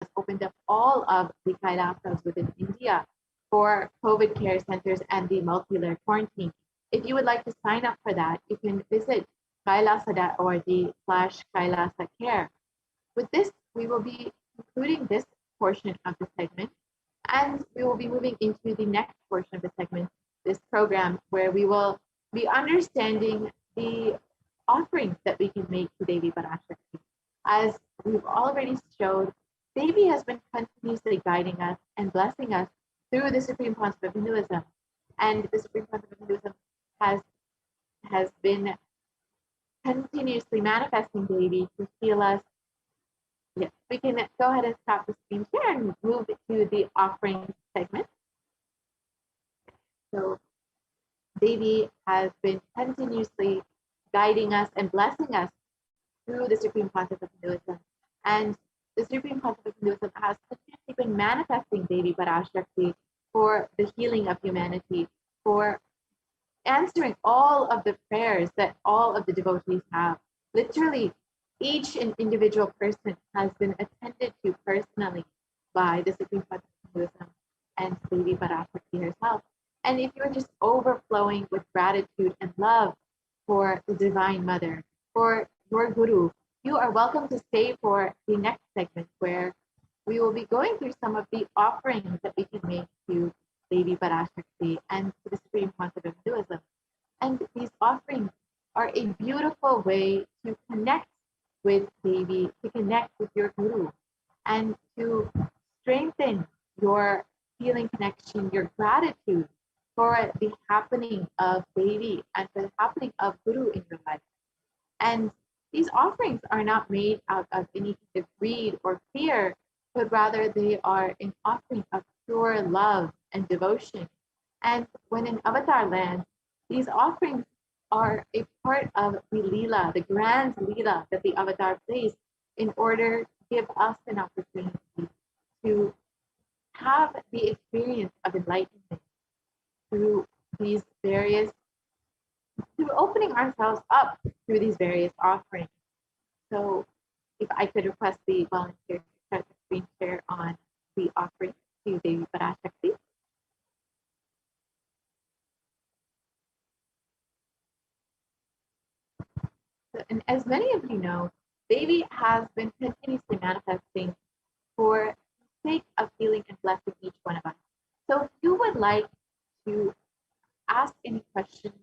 has opened up all of the Kailasas within India for COVID care centers and the multi-layer quarantine. If you would like to sign up for that, you can visit kailasa.org/Kailasa Care. With this, we will be concluding this portion of the segment, and we will be moving into the next portion of the segment, this program, where we will be understanding the offerings that we can make to Devi Parashakti. As we've already showed, Devi has been continuously guiding us and blessing us through the Supreme Concept of Hinduism. And the Supreme Concept of Hinduism has been continuously manifesting Devi to heal us. Yes, we can go ahead and stop the screen share and move to the offering segment. So Devi has been continuously guiding us and blessing us through the Supreme Concept of Hinduism. And the Supreme Concept of Hinduism has continuously been manifesting Devi Parashakti for the healing of humanity, for answering all of the prayers that all of the devotees have. Literally, each individual person has been attended to personally by the Supreme Concept of Hinduism and Devi Parashakti herself. And if you're just overflowing with gratitude and love for the Divine Mother, for your Guru, you are welcome to stay for the next segment, where we will be going through some of the offerings that we can make to Devi Parashakti and to the Supreme Concept of Hinduism. And these offerings are a beautiful way to connect with Devi, to connect with your Guru, and to strengthen your healing connection, your gratitude for the happening of Devi and for the happening of Guru in your life. And these offerings are not made out of any kind of greed or fear, but rather they are an offering of pure love and devotion. And when in Avatar land, these offerings are a part of the Leela, the grand Leela that the Avatar plays, in order to give us an opportunity to have the experience of enlightenment through these various, through opening ourselves up through these various offerings. So if I could request the volunteer to start the screen share on the offering to Devi Parashakti. So, and as many of you know, Devi has been continuously manifesting for the sake of healing and blessing each one of us. So if you would like to ask any questions,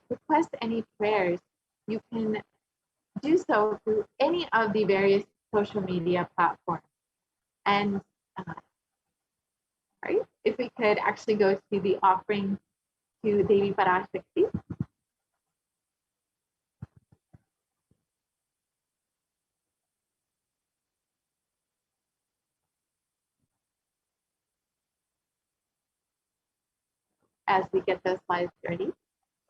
request any prayers, you can do so through any of the various social media platforms. And right, if we could actually go to the offering to Devi Parashakti. As we get those slides ready.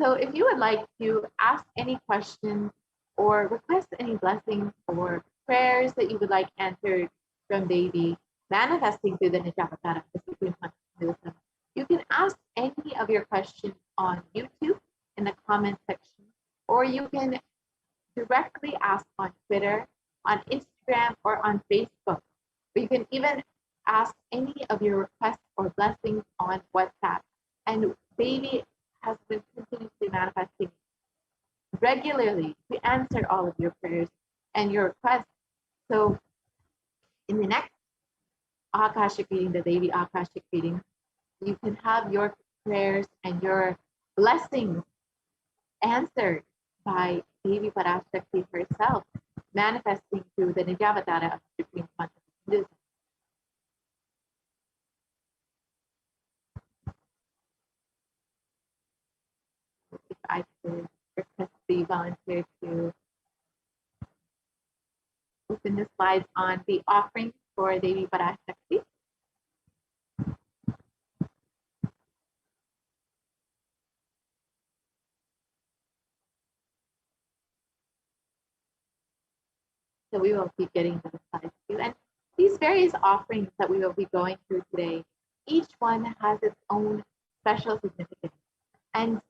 So if you would like to ask any questions or request any blessings or prayers that you would like answered from Devi, manifesting through the Nijavatara, the Supreme Concept, you can ask any of your questions on YouTube in the comment section, or you can directly ask on Twitter, on Instagram, or on Facebook. Or you can even ask any of your requests or blessings on WhatsApp. And Devi has been continuously manifesting regularly to answer all of your prayers and your requests. So in the next Akashic reading, the Devi Akashic reading, you can have your prayers and your blessings answered by Devi Parashakti herself, manifesting through the Nijavatara of the Supreme Concept of Hinduism. If I could request the volunteer to open the slides on the offering for Devi Parashakti. So we will keep getting those slides too. And these various offerings that we will be going through today, each one has its own special significance. And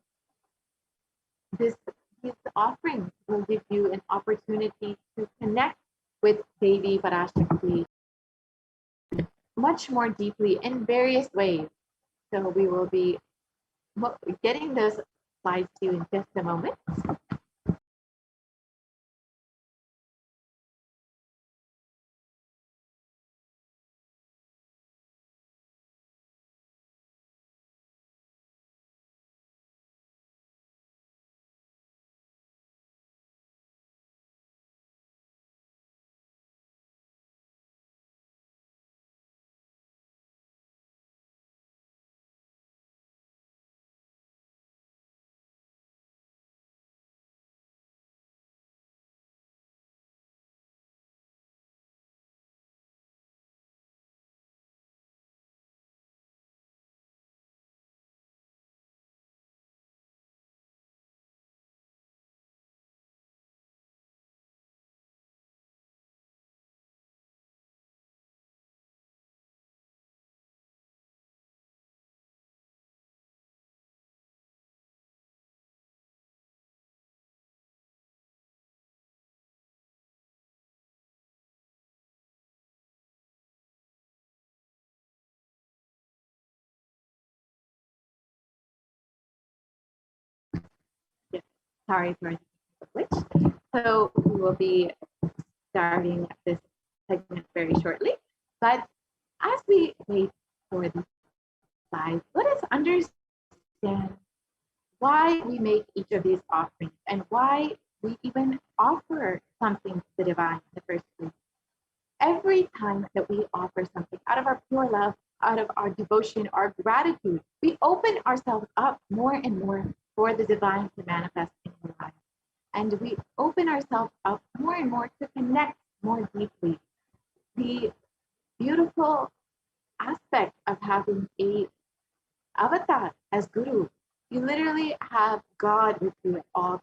these offerings will give you an opportunity to connect with Devi Parashakti much more deeply in various ways. So we will be getting those slides to you in just a moment. Yes, sorry for the glitch. So we will be starting this segment very shortly. But as we wait for the slides, let us understand why we make each of these offerings and why we even offer something to the divine in the first place. Every time that we offer something out of our pure love, out of our devotion, our gratitude, we open ourselves up more and more for the divine to manifest in our lives. And we open ourselves up more and more to connect more deeply. The beautiful aspect of having a avatar as guru, you literally have God with you at all,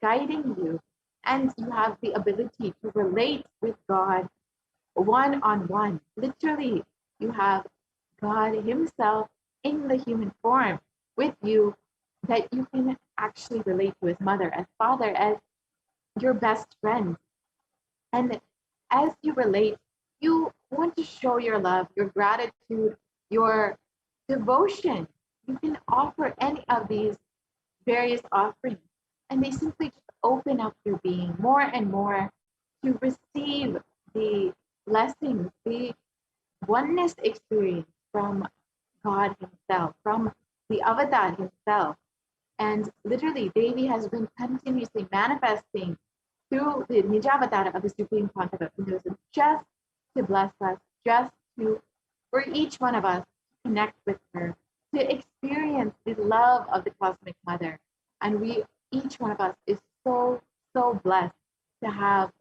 guiding you, and you have the ability to relate with God one on one. Literally, you have God Himself in the human form with you that you can actually relate to as mother, as father, as your best friend. And as you relate, you want to show your love, your gratitude, your devotion. You can offer any of these various offerings, and they simply just open up your being more and more to receive the blessings, the oneness experience from God Himself, from the Avatar Himself. And literally, Devi has been continuously manifesting through the Nijavatara of the Supreme Concept of Hinduism just to bless us, just to, for each one of us, to connect with her, to experience the love of the Cosmic Mother. And each one of us is so, so blessed to have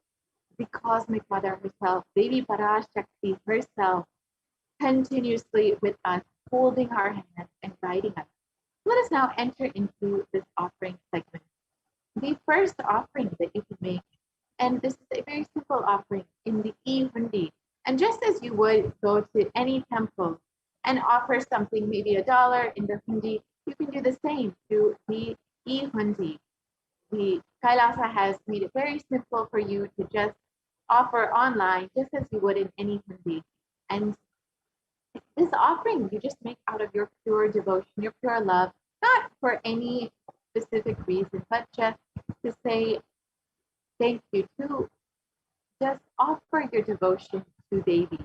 the Cosmic Mother herself, Devi Parashakti herself, continuously with us, holding our hands and guiding us. Let us now enter into this offering segment. The first offering that you can make, and this is a very simple offering in the e-hundi. And just as you would go to any temple and offer something, maybe $1 in the hundi, you can do the same to the e-hundi. The Kailasa has made it very simple for you to just offer online, just as you would in any hundi. And this offering you just make out of your pure devotion, your pure love, not for any specific reason, but just to say thank you, to just offer your devotion to Devi.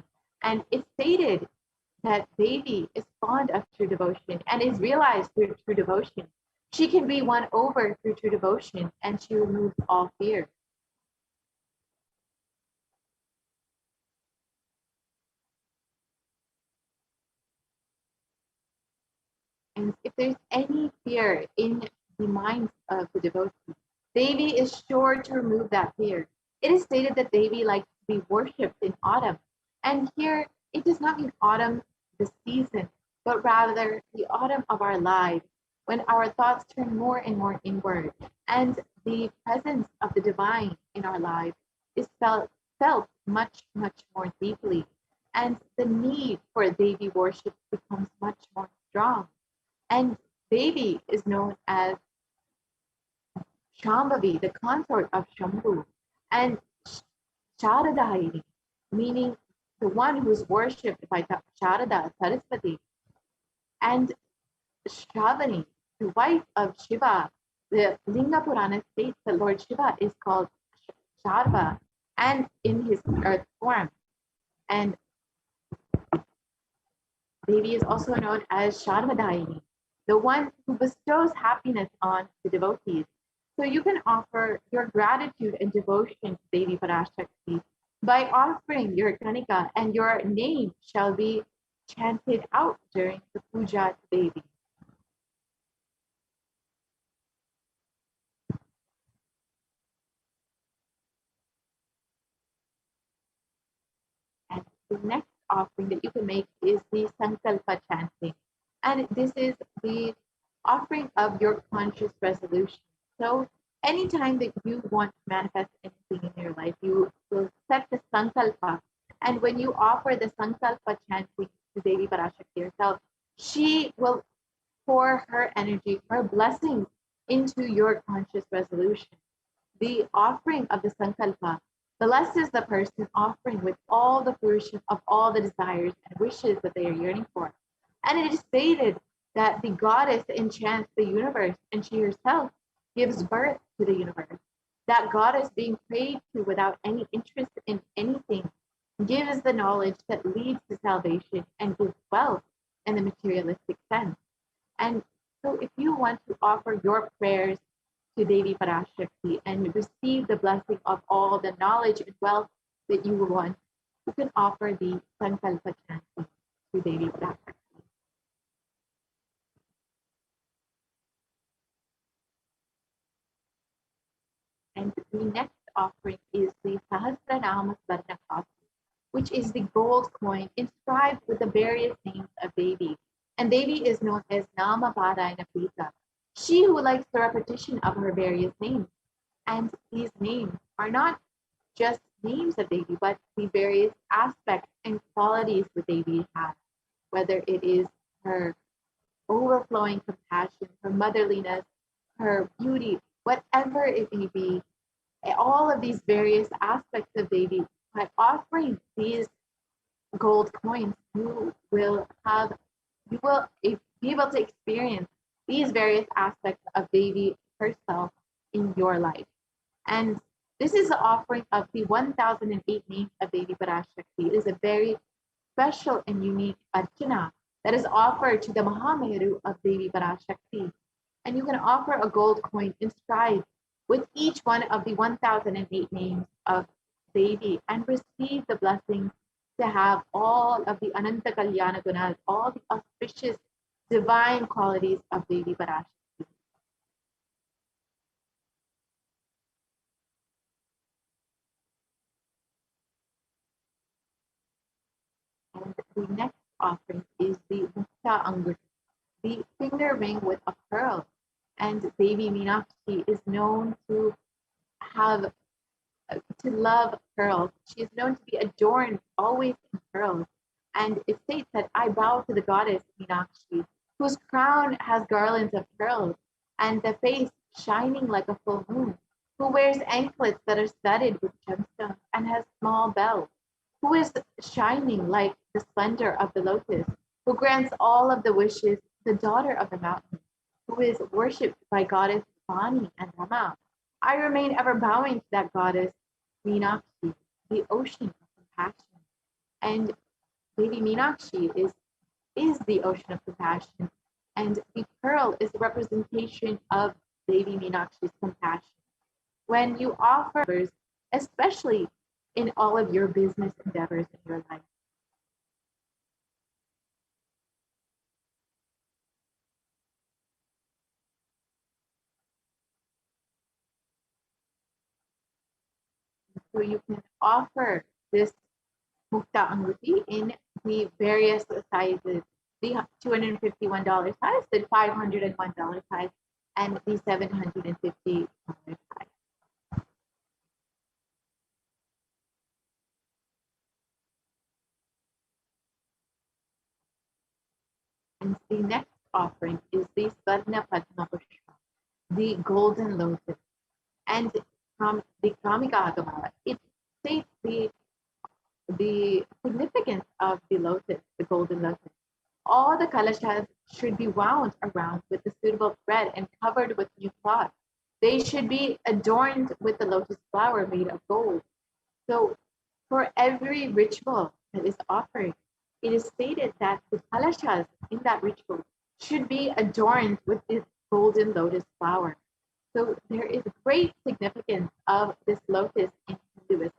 And it's stated that Devi is fond of true devotion and is realized through true devotion. She can be won over through true devotion, and she removes all fear. And if there's any fear in the minds of the devotee, Devi is sure to remove that fear. It is stated that Devi likes to be worshipped in autumn. And here, it does not mean autumn, the season, but rather the autumn of our lives, when our thoughts turn more and more inward, and the presence of the divine in our lives is felt much, much more deeply. And the need for Devi worship becomes much more strong. And Devi is known as Shambhavi, the consort of Shambhu, and Sharadayini, meaning the one who's worshipped by Sharada, Saraswati, and Shravani, the wife of Shiva. The Linga Purana states that Lord Shiva is called Sharva and in his earth form. And Devi is also known as Sharvadayini, the one who bestows happiness on the devotees. So you can offer your gratitude and devotion to Devi Parashakti by offering your Kanika, and your name shall be chanted out during the puja to Devi. And the next offering that you can make is the Sankalpa chanting. And this is the offering of your conscious resolution. So anytime that you want to manifest anything in your life, you will set the Sankalpa. And when you offer the Sankalpa chanting to Devi Parashakti herself, she will pour her energy, her blessings into your conscious resolution. The offering of the Sankalpa blesses the person offering with all the fruition of all the desires and wishes that they are yearning for. And it is stated that the goddess enchants the universe, and she herself gives birth to the universe. That goddess being prayed to without any interest in anything gives the knowledge that leads to salvation and gives wealth in the materialistic sense. And so if you want to offer your prayers to Devi Parashakti and receive the blessing of all the knowledge and wealth that you want, you can offer the Sankalpa chanting to Devi Parashakti. And the next offering is the Sahasranama Swarna Kasi, which is the gold coin inscribed with the various names of Devi. And Devi is known as Nama Parayana Prita, she who likes the repetition of her various names. And these names are not just names of Devi, but the various aspects and qualities that Devi has, whether it is her overflowing compassion, her motherliness, her beauty, whatever it may be, all of these various aspects of Devi. By offering these gold coins, you will be able to experience these various aspects of Devi herself in your life. And this is the offering of the 1008 names of Devi Parashakti. It is a very special and unique archana that is offered to the Mahameru of Devi Parashakti. And you can offer a gold coin inscribed with each one of the 1008 names of Devi and receive the blessings to have all of the Ananta Kalyana Gunas, all the auspicious divine qualities of Devi Parashakti. And the next offering is the Mukta Anguti, the finger ring with a pearl. And Devi Meenakshi is known to have to love pearls. She is known to be adorned always in pearls. And it states that I bow to the goddess Meenakshi, whose crown has garlands of pearls, and the face shining like a full moon, who wears anklets that are studded with gemstones and has small bells, who is shining like the splendor of the lotus, who grants all of the wishes, the daughter of the mountain, who is worshipped by goddess Vani and Rama. I remain ever bowing to that goddess Meenakshi, the ocean of compassion. And Devi Meenakshi is the ocean of compassion. And the pearl is a representation of Devi Meenakshi's compassion. When you offer, especially in all of your business endeavors in your life. So you can offer this Mukta Anguti in the various sizes, the $251 size, the $501 size, and the $750 size. And the next offering is the Swarna Padma Pushpa, the golden lotus. And from the Kamika Agama, it states the the significance of the lotus, the golden lotus. All the kalashas should be wound around with the suitable thread and covered with new cloth. They should be adorned with the lotus flower made of gold. So, for every ritual that is offered, it is stated that the kalashas in that ritual should be adorned with this golden lotus flower. So, there is great significance of this lotus in Hinduism.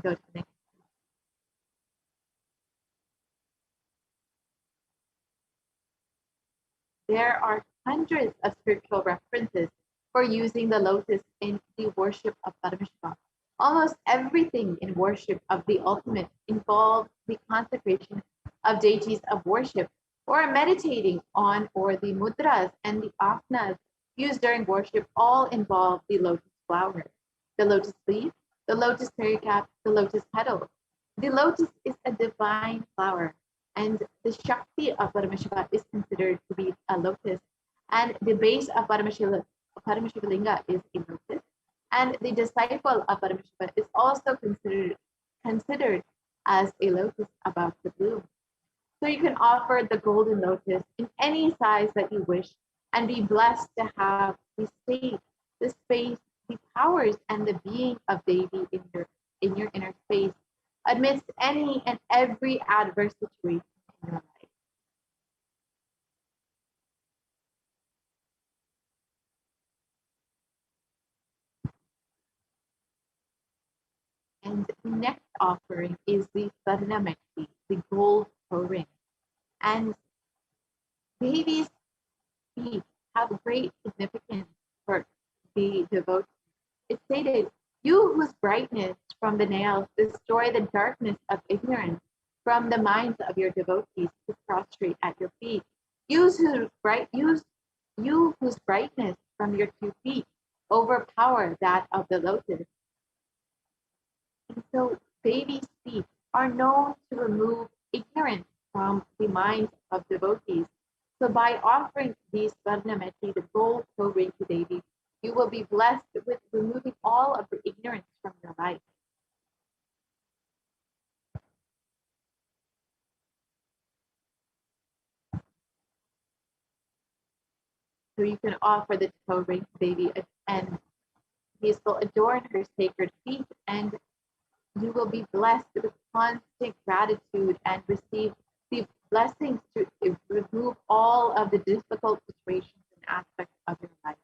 Go to the next. There are hundreds of scriptural references for using the lotus in the worship of Paramashiva. Almost everything in worship of the ultimate involves the consecration of deities of worship, or meditating on, or the mudras and the asanas used during worship all involve the lotus flower, the lotus leaf, the lotus pericarp, the lotus petal. The lotus is a divine flower, and the Shakti of Paramashiva is considered to be a lotus, and the base of Paramashiva Linga is a lotus, and the disciple of Paramashiva is also considered as a lotus about to bloom. So you can offer the golden lotus in any size that you wish and be blessed to have the state, the space, the powers, and the being of Devi in your inner space amidst any and every adverse situation in your life. And the next offering is the Sarnamekti, the gold ring. And Devi's feet have great significance for the devotees. It stated, "You whose brightness from the nails destroy the darkness of ignorance from the minds of your devotees who prostrate at your feet. You whose brightness from your 2 feet overpower that of the lotus." And so Devi's feet are known to remove ignorance from the minds of devotees. So by offering these Varnameti, the gold ring to Devi, you will be blessed with removing all of the ignorance from your life. So you can offer the ring to Devi, and these will adorn her sacred feet, and you will be blessed with constant gratitude and receive the blessings to remove all of the difficult situations and aspects of your life.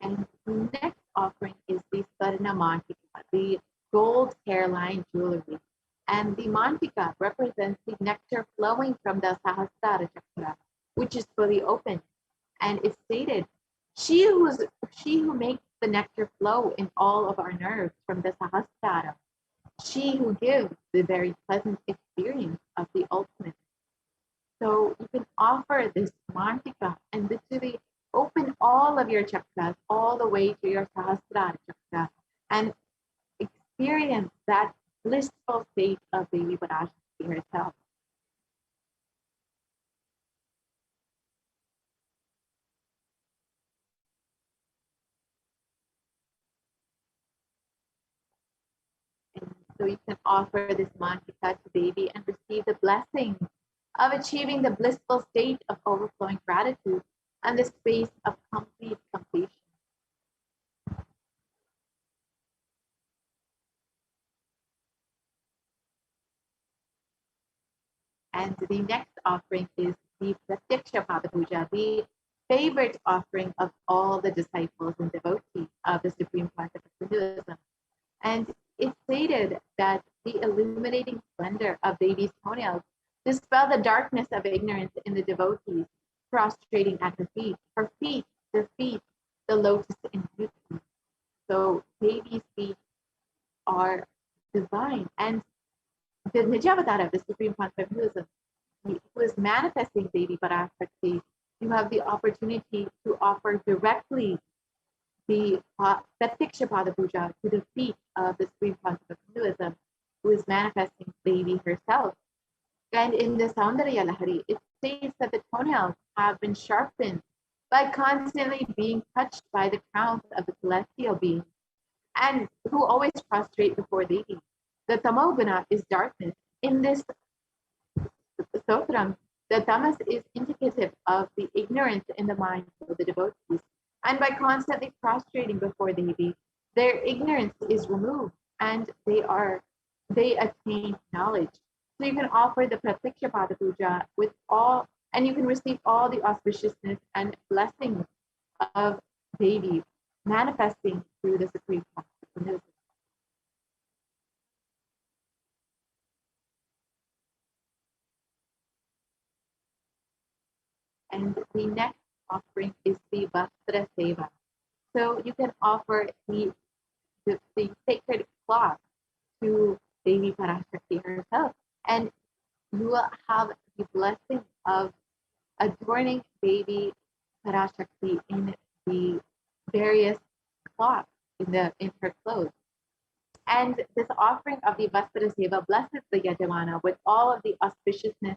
And the next offering is the Sarna Mantika, the gold hairline jewelry. And the Mantika represents the nectar flowing from the Sahasrara Chakra, which is fully open. And it's stated, she who makes the nectar flow in all of our nerves from the Sahasrara, she who gives the very pleasant experience of the ultimate. So you can offer this Mantika and literally open all of your chakras all the way to your Sahasrara chakra and experience that blissful state of Devi Parashakti herself. And so you can offer this Mantika to Devi and receive the blessings of achieving the blissful state of overflowing gratitude and the space of complete completion. And the next offering is the Pratyaksha Pada Puja, the favorite offering of all the disciples and devotees of the Supreme Concept of Hinduism. And it's stated that the illuminating splendor of Devi's toenails dispel the darkness of ignorance in the devotees prostrating at her feet. Her feet, their feet, the lotus in beauty. So Devi's feet are divine. And the Nijavatara of the Supreme Concept of Hinduism, who is manifesting Devi Parashakti, you have the opportunity to offer directly the Pratyaksha Pada Puja to the feet of the Supreme Concept of Hinduism, who is manifesting Devi herself. And in the Saundarya Lahari, it's states that the toenails have been sharpened by constantly being touched by the crowns of the celestial beings, and who always prostrate before Devi. The tamoguna is darkness. In this stotram, the tamas is indicative of the ignorance in the minds of the devotees, and by constantly prostrating before Devi, their ignorance is removed, and they attain knowledge. So you can offer the Pratikshapada Puja with all, and you can receive all the auspiciousness and blessings of Devi manifesting through the Supreme Consciousness. And the next offering is the Vastra Seva. So you can offer the sacred cloth to Devi Parashakti herself, and you will have the blessing of adorning Devi Parashakti in the various cloths in her clothes. And this offering of the Vastra Seva blesses the Yajamana with all of the auspiciousness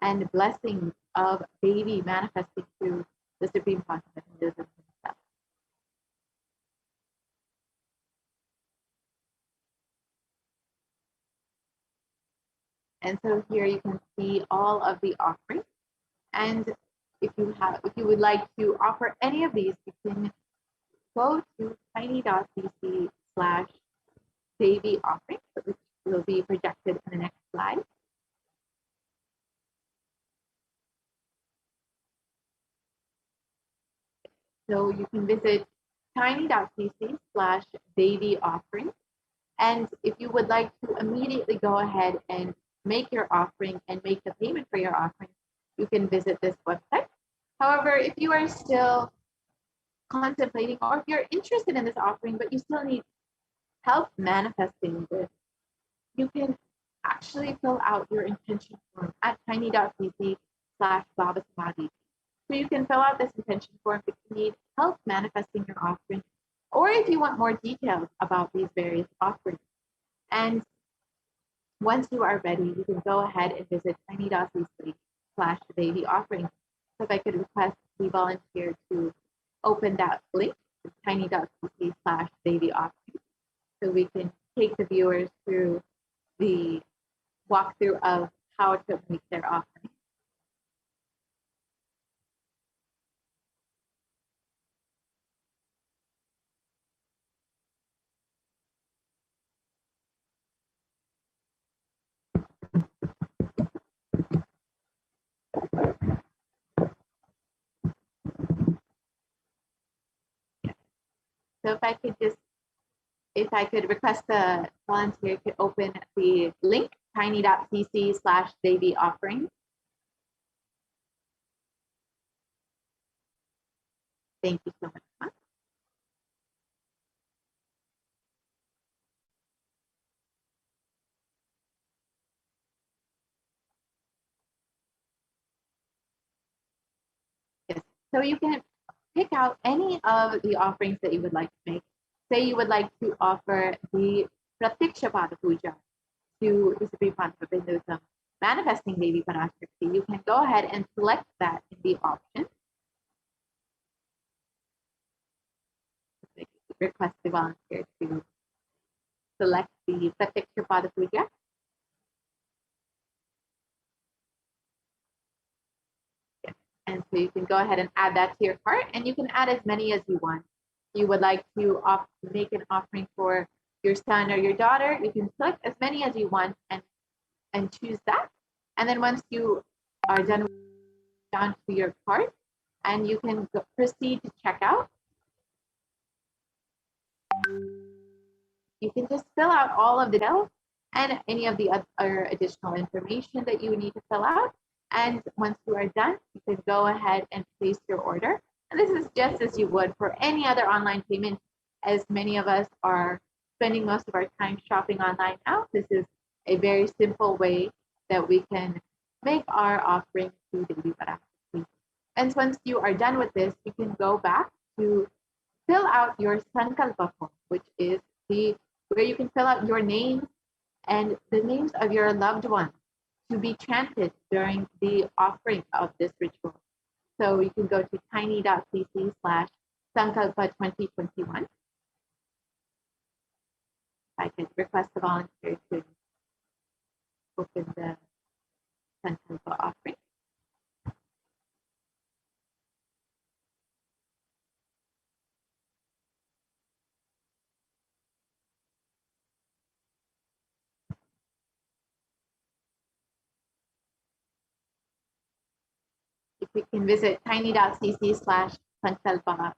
and blessings of Devi manifesting through the Supreme Consciousness himself. And so here you can see all of the offerings. And if you would like to offer any of these, you can go to tiny.cc/Devi offerings, which will be projected in the next slide. So you can visit tiny.cc/Devi offerings. And if you would like to immediately go ahead and make your offering and make the payment for your offering, you can visit this website. However, if you are still contemplating, or if you're interested in this offering, but you still need help manifesting this, you can actually fill out your intention form at tiny.cc/Baba Samadhi. So you can fill out this intention form if you need help manifesting your offering, or if you want more details about these various offerings. And once you are ready, you can go ahead and visit tiny.cc/Devi offering. So if I could request the volunteer to open that link, tiny.cc/Devi offering, so we can take the viewers through the walkthrough of how to make their offering. So if I could request the volunteer to open the link, tiny.cc/Devi offering. Thank you so much. Yes. So you can pick out any of the offerings that you would like to make. Say you would like to offer the Pratikshapada Puja to the Supreme Consciousness of Hinduism, manifesting Devi Parashakti. You can go ahead and select that in the option. Request the volunteer to select the Pratikshapada Puja. And so you can go ahead and add that to your cart, and you can add as many as you want. You would like to make an offering for your son or your daughter, you can select as many as you want and choose that. And then once you are done, down to your cart, and you can proceed to check out. You can just fill out all of the details and any of the other additional information that you need to fill out. And once you are done, you can go ahead and place your order. And this is just as you would for any other online payment, as many of us are spending most of our time shopping online now. This is a very simple way that we can make our offering to Devi Parashakti. And once you are done with this, you can go back to fill out your Sankalpa form, which is where you can fill out your name and the names of your loved ones to be chanted during the offering of this ritual. So you can go to tiny.cc/sankalpa2021. I can request a volunteer to open the Sankalpa offering. If we can visit tiny.cc/sankalpa.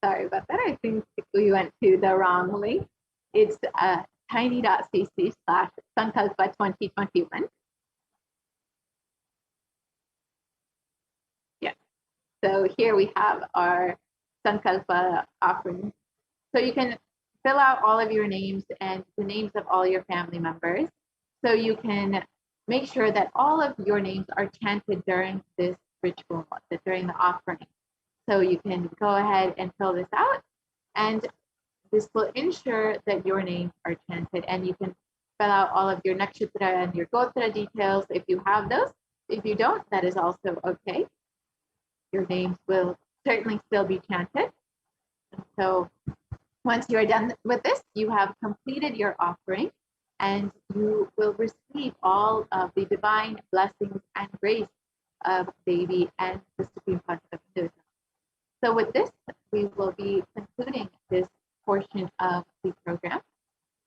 Sorry about that. I think we went to the wrong link. It's tiny.cc/sankalpa2021. Yeah. So here we have our Sankalpa offering. So you can fill out all of your names and the names of all your family members. So you can make sure that all of your names are chanted during this ritual, during the offering. So you can go ahead and fill this out, and this will ensure that your names are chanted, and you can fill out all of your nakshatra and your gotra details if you have those. If you don't, that is also okay. Your names will certainly still be chanted. And so once you are done with this, you have completed your offering, and you will receive all of the divine blessings and grace of Devi and the Supreme Concept of Hinduism. So with this, we will be concluding this portion of the program,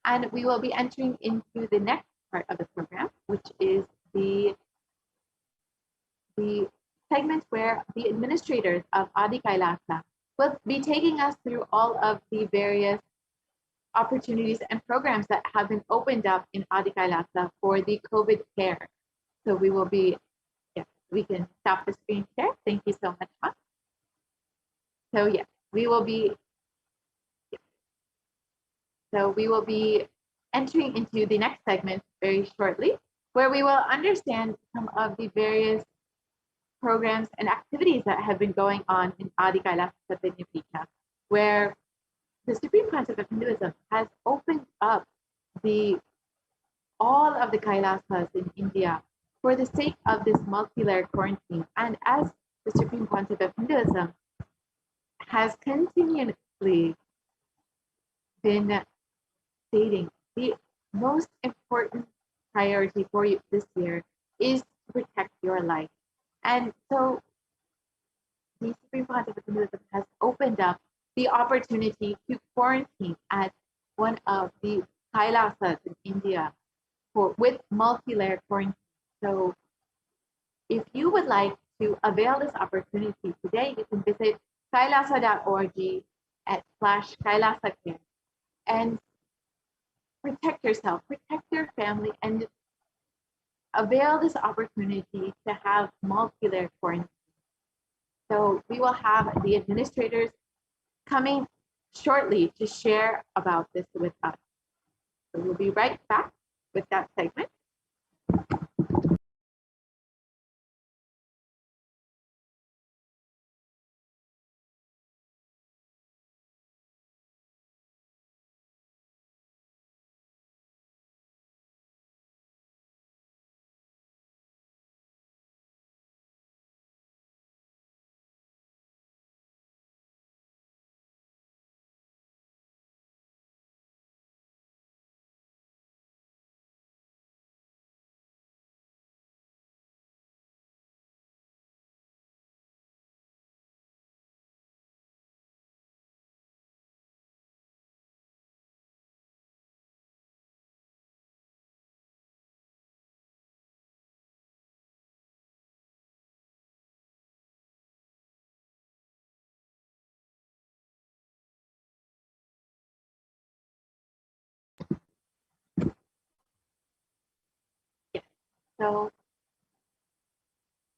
and we will be entering into the next part of the program, which is the segment where the administrators of Adi Kailasa will be taking us through all of the various opportunities and programs that have been opened up in Adi Kailasa for the COVID care. So we will be, yes, we can stop the screen share. Thank you so much, Ma. So yes, we will be, entering into the next segment very shortly, where we will understand some of the various programs and activities that have been going on in Adi Kailasa Satyagnapita, where the Supreme Concept of Hinduism has opened up all of the Kailasas in India for the sake of this multi-layer quarantine. And as the Supreme Concept of Hinduism has continuously been stating, the most important priority for you this year is to protect your life. And so the Supreme Concept of Hinduism has opened up the opportunity to quarantine at one of the Kailasas in India with multi-layer quarantine. So if you would like to avail this opportunity today, you can visit kailasa.org /Kailasa and protect yourself, protect your family, and avail this opportunity to have multi-layer quarantine. So we will have the administrators coming shortly to share about this with us. So we'll be right back with that segment. So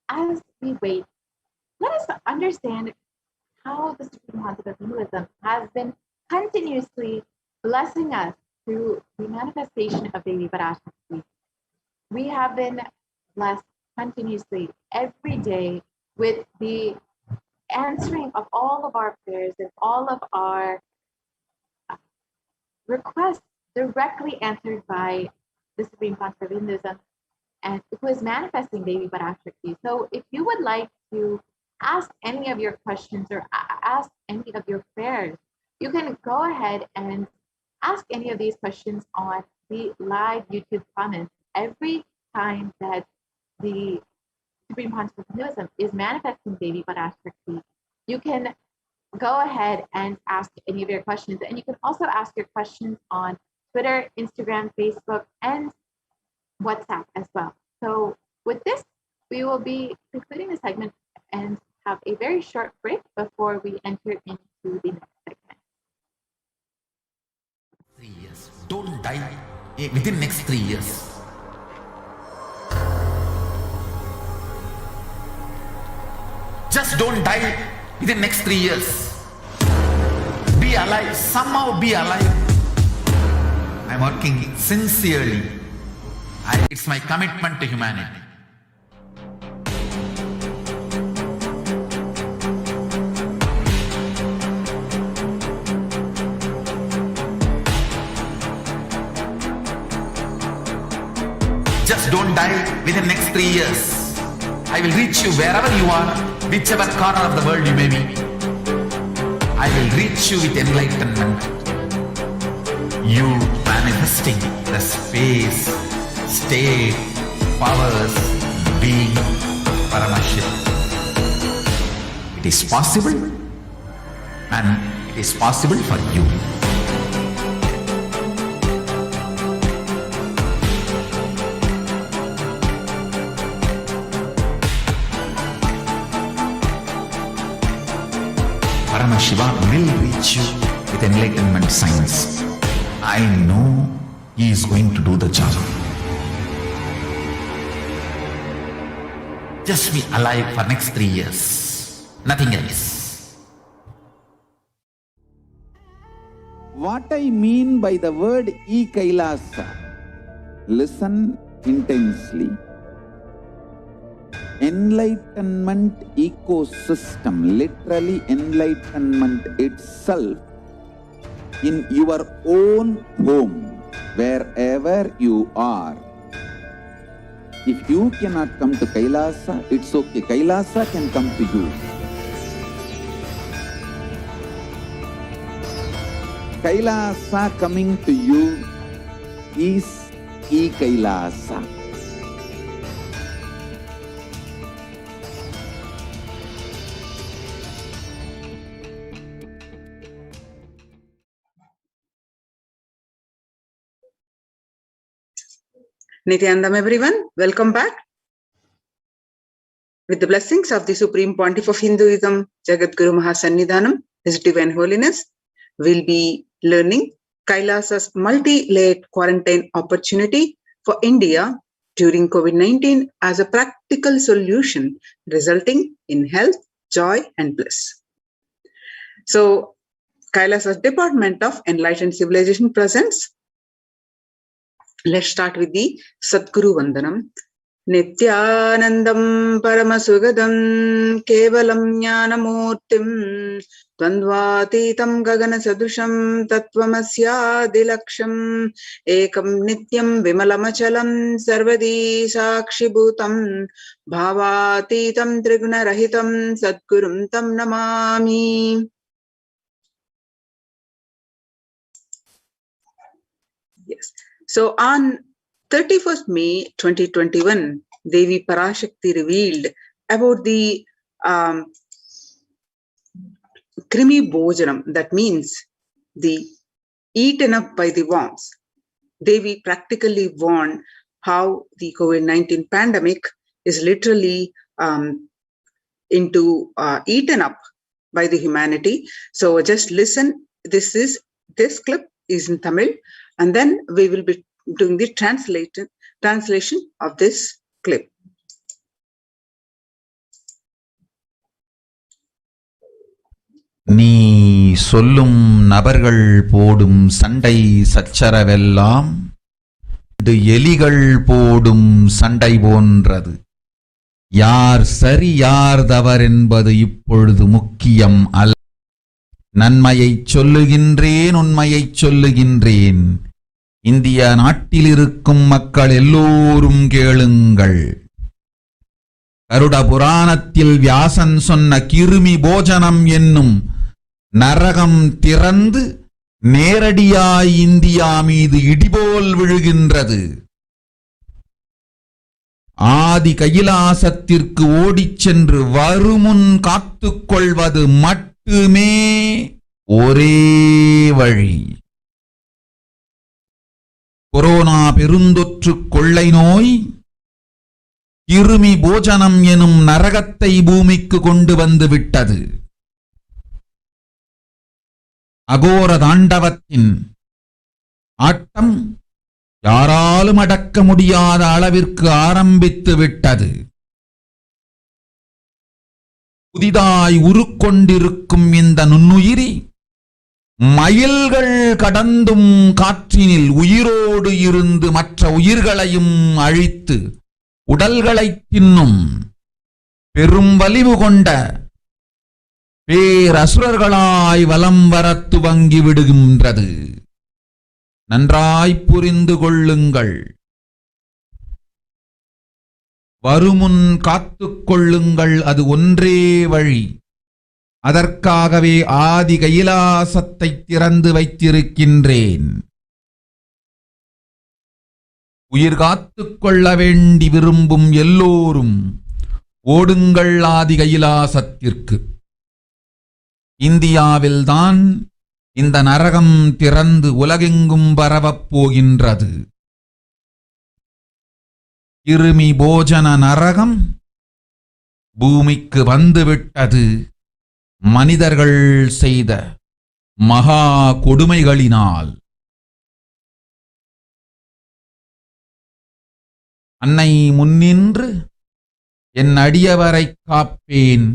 as we wait, let us understand how the Supreme Concept of Hinduism has been continuously blessing us through the manifestation of Devi Parashakti. We have been blessed continuously every day with the answering of all of our prayers and all of our requests directly answered by the Supreme Concept of Hinduism, and who is manifesting Devi Parashakti. So if you would like to ask any of your questions or ask any of your prayers, you can go ahead and ask any of these questions on the live YouTube comments. Every time that the Supreme Concept of Hinduism is manifesting Devi Parashakti, you can go ahead and ask any of your questions. And you can also ask your questions on Twitter, Instagram, Facebook, and WhatsApp as well. So with this, we will be concluding the segment and have a very short break before we enter into the next segment. 3 years. Don't die within next 3 years. Just don't die within next 3 years. Be alive. Somehow be alive. I'm working sincerely. It's my commitment to humanity. Just don't die within the next 3 years. I will reach you wherever you are, whichever corner of the world you may be. I will reach you with enlightenment. You manifesting the space, state, powers, being Paramashiva. It is possible, and it is possible for you. Paramashiva will reach you with enlightenment science. I know he is going to do the job. Just be alive for next 3 years. Nothing else. What I mean by the word Kailasa, listen intensely. Enlightenment ecosystem, literally enlightenment itself, in your own home, wherever you are. If you cannot come to Kailasa, it's okay. Kailasa can come to you. Kailasa coming to you is Kailasa. Nithyanandam everyone, welcome back. With the blessings of the Supreme Pontiff of Hinduism, Jagadguru Mahasannidhanam, His Divine Holiness, we'll be learning Kailasa's multi-layered quarantine opportunity for India during COVID-19 as a practical solution resulting in health, joy and bliss. So, Kailasa's Department of Enlightened Civilization presents. Let's start with the Sadguru Vandanam. Nithyanandam Paramasugadam Kevalam Jnanamurtim Dvandvatitam Gagana Sadusham Tattvamasya Dilaksham Ekam Nityam Vimalamachalam Sarvadi Sakshibhutam Bhavatitam Triguna Rahitam Sadgurum Tam Namami. Yes. So on 31st May 2021, Devi Parashakti revealed about the Krimi Bhojanam, that means the eaten up by the worms. Devi practically warned how the COVID-19 pandemic is literally eaten up by the humanity. So just listen, this clip is in Tamil, and then we will be doing the translation of this clip. நீ சொல்லும் நபர்கள் போடும் சண்டை சச்சரவெல்லாம் எலிகள் போடும் சண்டை போன்றது. யார் சரி யார் தவறென்பது இப்பொழுது முக்கியம் அல்ல. நன்மையைச் சொல்லுகின்றேன், உண்மையைச் சொல்லுகின்றேன். இந்திய நாட்டில் இருக்கும் மக்கள் எல்லோரும் கேளுங்கள். கருட புராணத்தில் வியாசன் சொன்ன கிருமி போஜனம் என்னும் நரகம் திறந்து நேரடியாய் இந்தியா மீது இடிபோல் விழுகின்றது. ஆதி கைலாசத்திற்கு ஓடிச் சென்று வருமுன் காத்துக்கொள்வது மட்டுமே ஒரே வழி. கொரோனா பெருந்தொற்று கொள்ளை நோய் கிருமி போஜனம் எனும் நரகத்தை பூமிக்கு கொண்டு வந்து விட்டது. அகோர தாண்டவத்தின் ஆட்டம் யாராலும் அடக்க முடியாத அளவிற்கு ஆரம்பித்து விட்டது. புதிதாய் உருக்கொண்டிருக்கும் இந்த நுண்ணுயிரி மைல்கள் கடந்தும் காற்றினில் உயிரோடு இருந்து மற்ற உயிர்களையும் அழித்து உடல்களை தின்னும் பெரும் வலிவு கொண்ட பேரசுரர்களாய் வலம் வரத் துவங்கி விடுகின்றது. நன்றாய் புரிந்து கொள்ளுங்கள். வருமுன் காத்துக் கொள்ளுங்கள், அது ஒன்றே வழி. அதற்காகவே ஆதி கைலாசத்தை திறந்து வைத்திருக்கின்றேன். உயிர் காத்துக் கொள்ள வேண்டி விரும்பும் எல்லோரும் ஓடுங்கள் ஆதி கைலாசத்திற்கு. இந்தியாவில்தான் இந்த நரகம் திறந்து உலகெங்கும் பரவப் போகின்றது. கிருமி போஜன நரகம் பூமிக்கு வந்துவிட்டது. மனிதர்கள் செய்த மகா கொடுமைகளினால். அன்னை முன்னின்று என் அடியவரை காப்பேன்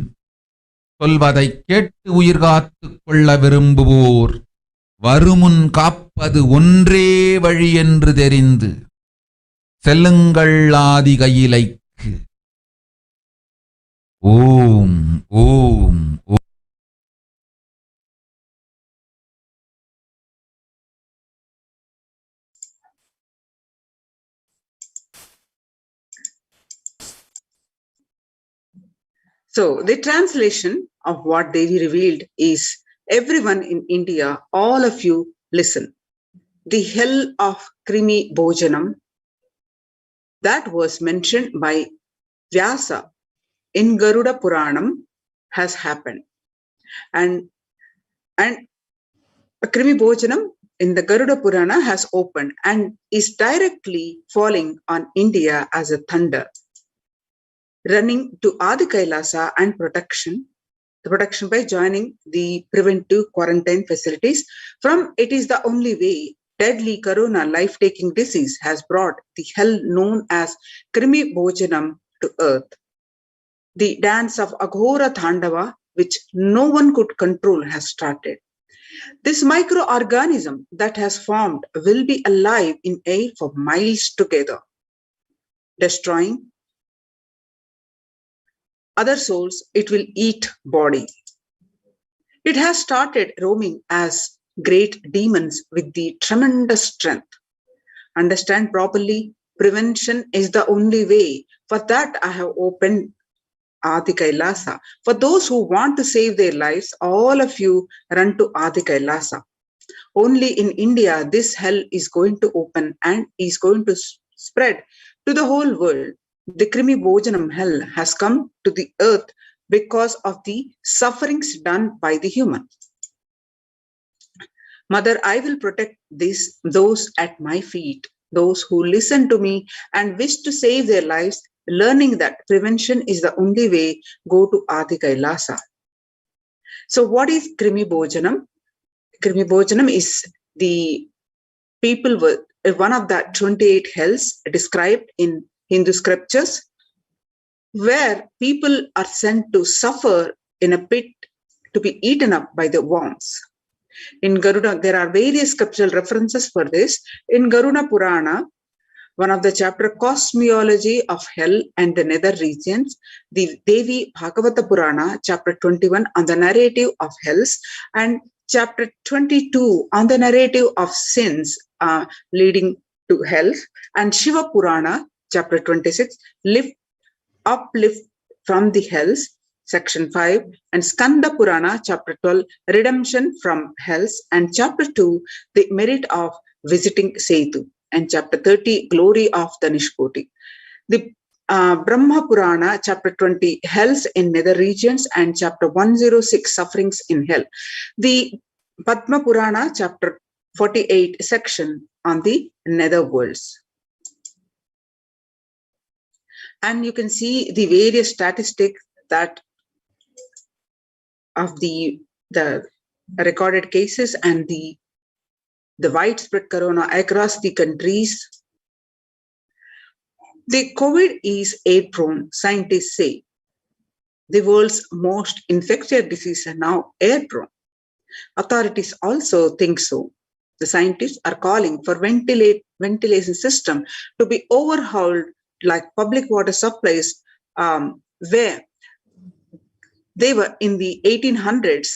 சொல்வதை கேட்டு உயிர் காத்துக் கொள்ள விரும்புவோர் வருமுன் காப்பது ஒன்றே வழி என்று தெரிந்து செல்லுங்கள் ஆதி கையிலைக்கு. ஓம் ஓம் ஓம். So the translation of what Devi revealed is, everyone in India, all of you listen. The hell of Krimi Bhojanam that was mentioned by Vyasa in Garuda Puranam has happened. And Krimi Bhojanam in the Garuda Purana has opened and is directly falling on India as a thunder, running to Adi Kailasa and protection, the protection by joining the preventive quarantine facilities. From it is the only way deadly corona life-taking disease has brought the hell known as Krimi Bhojanam to earth. The dance of Aghora Thandava, which no one could control, has started. This microorganism that has formed will be alive in air for miles together, destroying other souls. It will eat body. It has started roaming as great demons with the tremendous strength. Understand properly, prevention is the only way. For that I have opened Adi Kailasa. For those who want to save their lives, all of you run to Adi Kailasa. Only in India this hell is going to open and is going to spread to the whole world. The Krimi Bhojanam hell has come to the earth because of the sufferings done by the human. Mother, I will protect those at my feet, those who listen to me and wish to save their lives, learning that prevention is the only way. Go to Adi Kailasa. So what is Krimi Bhojanam? Krimi Bhojanam is the people with one of the 28 hells described in Hindu scriptures, where people are sent to suffer in a pit to be eaten up by the worms. In Garuda, there are various scriptural references for this. In Garuda Purana, one of the chapter, Cosmology of Hell and the Nether Regions, the Devi Bhagavata Purana, chapter 21, on the narrative of hells, and chapter 22 on the narrative of sins leading to hell, and Shiva Purana, chapter 26, uplift from the hells, section 5, and Skanda Purana, chapter 12, redemption from hells, and chapter 2, the merit of visiting Setu, and chapter 30, glory of the Nishkoti. The Brahma Purana, chapter 20, hells in nether regions, and chapter 106, sufferings in hell. The Padma Purana, chapter 48, section on the nether worlds. And you can see the various statistics that of the recorded cases and the widespread corona across the countries. The COVID is air-prone, scientists say. The world's most infectious disease are now air-prone. Authorities also think so. The scientists are calling for ventilation system to be overhauled like public water supplies, where they were in the 1800s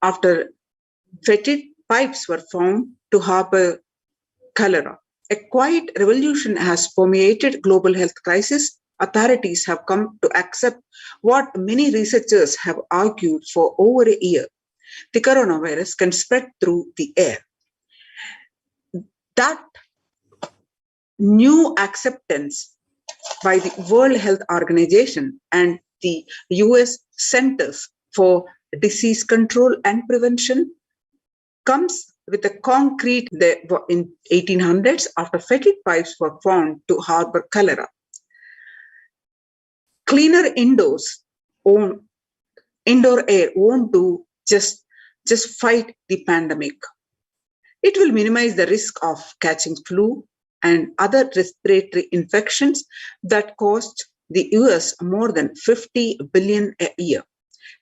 after fetid pipes were found to harbor cholera. A quiet revolution has permeated global health crisis. Authorities have come to accept what many researchers have argued for over a year. The coronavirus can spread through the air. That new acceptance by the World Health Organization and the US Centers for Disease Control and Prevention comes with a concrete in 1800s after fetid pipes were found to harbor cholera. Cleaner indoor air won't do just fight the pandemic. It will minimize the risk of catching flu and other respiratory infections that cost the US more than $50 billion a year.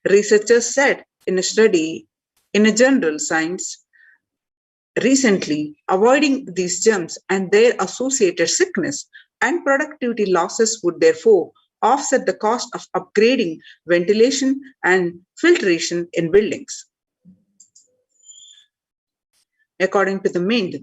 Researchers said in a study in a journal Science recently, avoiding these germs and their associated sickness and productivity losses would therefore offset the cost of upgrading ventilation and filtration in buildings. According to the Mint,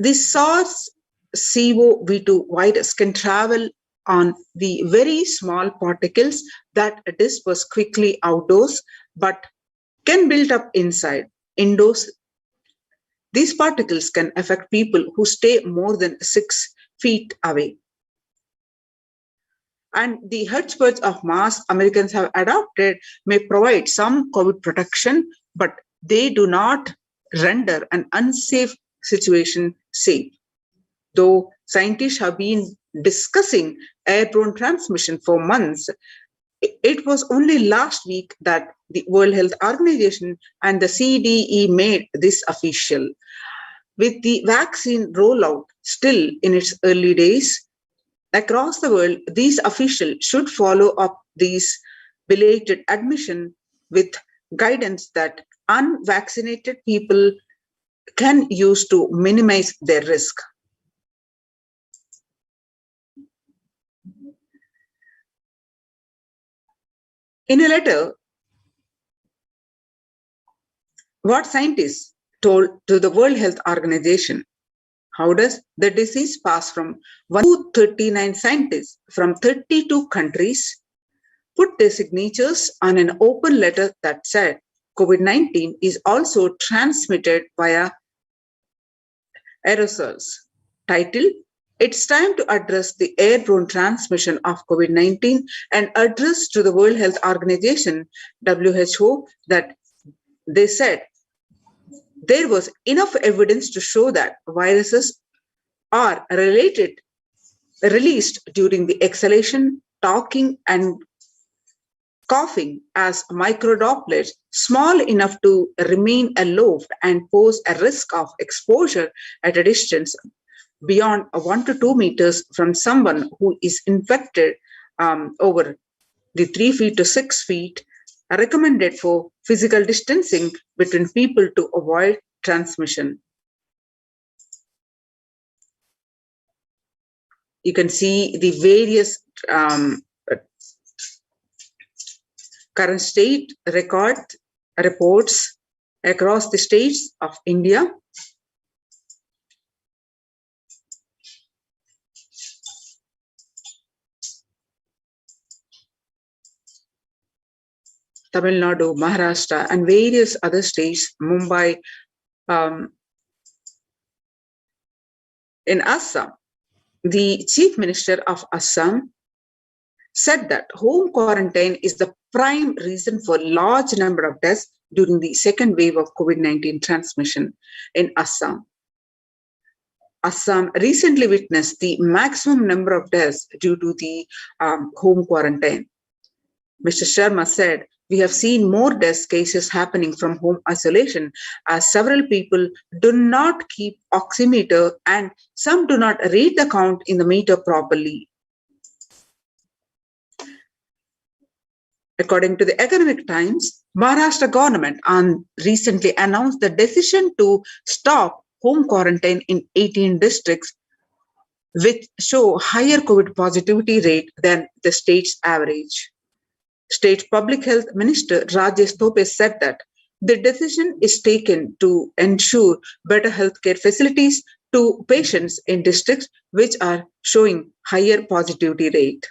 the SARS-CoV-2 virus can travel on the very small particles that disperse quickly outdoors but can build up indoors. These particles can affect people who stay more than 6 feet away. And the hodgepodge of masks Americans have adopted may provide some COVID protection, but they do not render an unsafe situation safe. Though scientists have been discussing airborne transmission for months, it was only last week that the World Health Organization and the CDE made this official. With the vaccine rollout still in its early days, across the world, these officials should follow up these belated admission with guidance that unvaccinated people can use to minimize their risk. In a letter, what scientists told to the World Health Organization, how does the disease pass from 139 scientists from 32 countries put their signatures on an open letter that said COVID-19 is also transmitted via aerosols, titled "It's time to address the airborne transmission of COVID-19 and address to the World Health Organization, WHO, that they said there was enough evidence to show that viruses are released during the exhalation, talking, and coughing as microdroplets small enough to remain aloft and pose a risk of exposure at a distance beyond 1 to 2 meters from someone who is infected over the 3 feet to 6 feet are recommended for physical distancing between people to avoid transmission. You can see the various current state reports across the states of India. Tamil Nadu, Maharashtra, and various other states, Mumbai, in Assam. The Chief Minister of Assam said that home quarantine is the prime reason for large number of deaths during the second wave of COVID-19 transmission in Assam. Assam recently witnessed the maximum number of deaths due to the home quarantine. Mr. Sharma said, "We have seen more death cases happening from home isolation as several people do not keep oximeter and some do not read the count in the meter properly." According to the Economic Times, Maharashtra government recently announced the decision to stop home quarantine in 18 districts, which show higher COVID positivity rate than the state's average. State Public Health Minister Rajesh Tope said that the decision is taken to ensure better healthcare facilities to patients in districts which are showing higher positivity rate.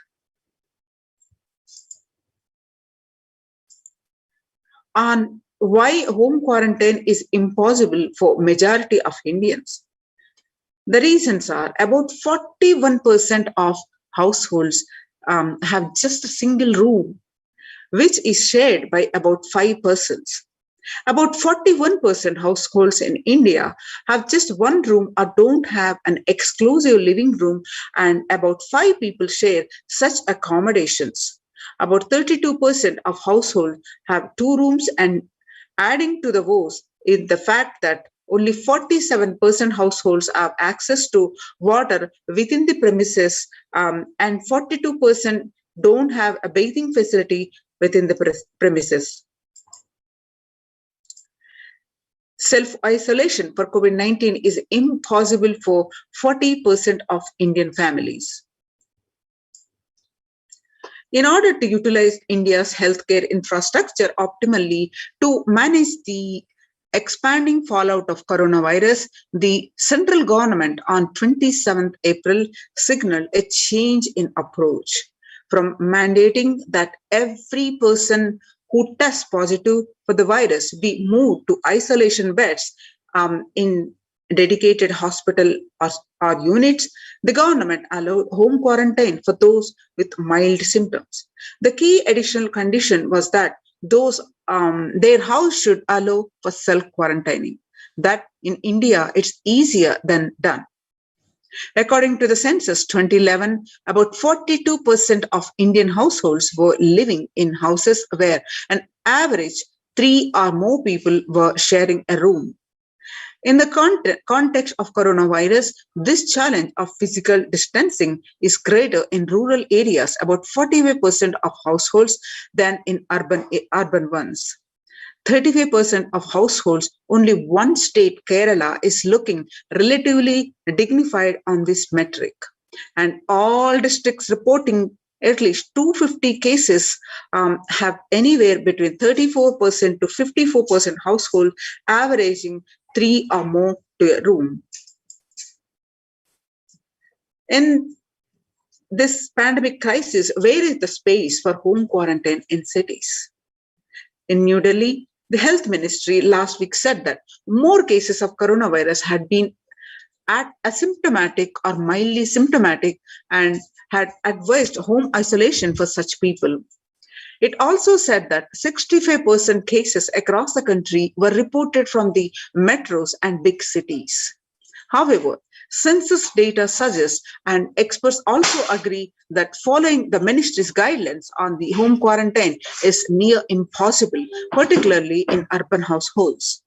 On why home quarantine is impossible for majority of Indians. The reasons are about 41% of households have just a single room, which is shared by about 5 persons. About 41% households in India have just one room or don't have an exclusive living room, and about 5 people share such accommodations. About 32% of households have 2 rooms, and adding to the woes is the fact that only 47% households have access to water within the premises, and 42% don't have a bathing facility within the premises. Self-isolation for COVID-19 is impossible for 40% of Indian families. In order to utilize India's healthcare infrastructure optimally to manage the expanding fallout of coronavirus, the central government on 27th April signaled a change in approach from mandating that every person who tests positive for the virus be moved to isolation beds in dedicated hospital or units. The government allowed home quarantine for those with mild symptoms. The key additional condition was that those their house should allow for self-quarantining. That in India, it's easier than done. According to the census 2011, about 42% of Indian households were living in houses where an average 3 or more people were sharing a room. In the context of coronavirus, this challenge of physical distancing is greater in rural areas, about 45% of households, than in urban ones. 35% of households, only one state, Kerala, is looking relatively dignified on this metric. And all districts reporting at least 250 cases have anywhere between 34% to 54% household, averaging 3 or more to a room. In this pandemic crisis, where is the space for home quarantine in cities? In New Delhi, the health ministry last week said that more cases of coronavirus had been asymptomatic or mildly symptomatic and had advised home isolation for such people. It also said that 65% cases across the country were reported from the metros and big cities. However, census data suggests, and experts also agree, that following the ministry's guidelines on the home quarantine is near impossible, particularly in urban households.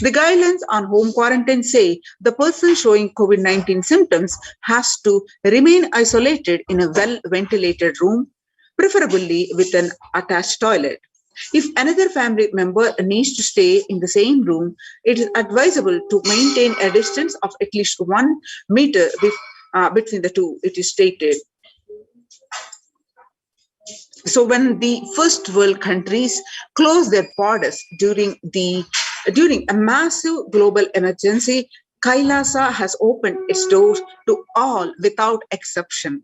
The guidelines on home quarantine say the person showing COVID-19 symptoms has to remain isolated in a well-ventilated room, preferably with an attached toilet. If another family member needs to stay in the same room, it is advisable to maintain a distance of at least 1 meter between the two, it is stated. So when the first world countries closed their borders during a massive global emergency, Kailasa has opened its doors to all without exception.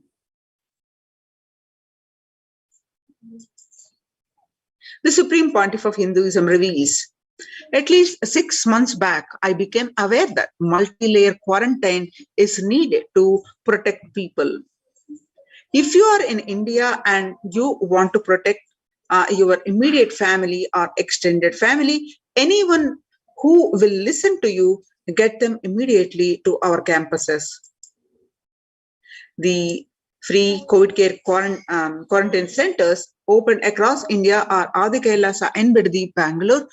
The Supreme Pontiff of Hinduism reveals, at least 6 months back, I became aware that multi-layer quarantine is needed to protect people. If you are in India and you want to protect your immediate family or extended family, anyone who will listen to you, get them immediately to our campuses. The free COVID care quarantine centers open across India are Adi Kailasa in Bidadi, Bangalore,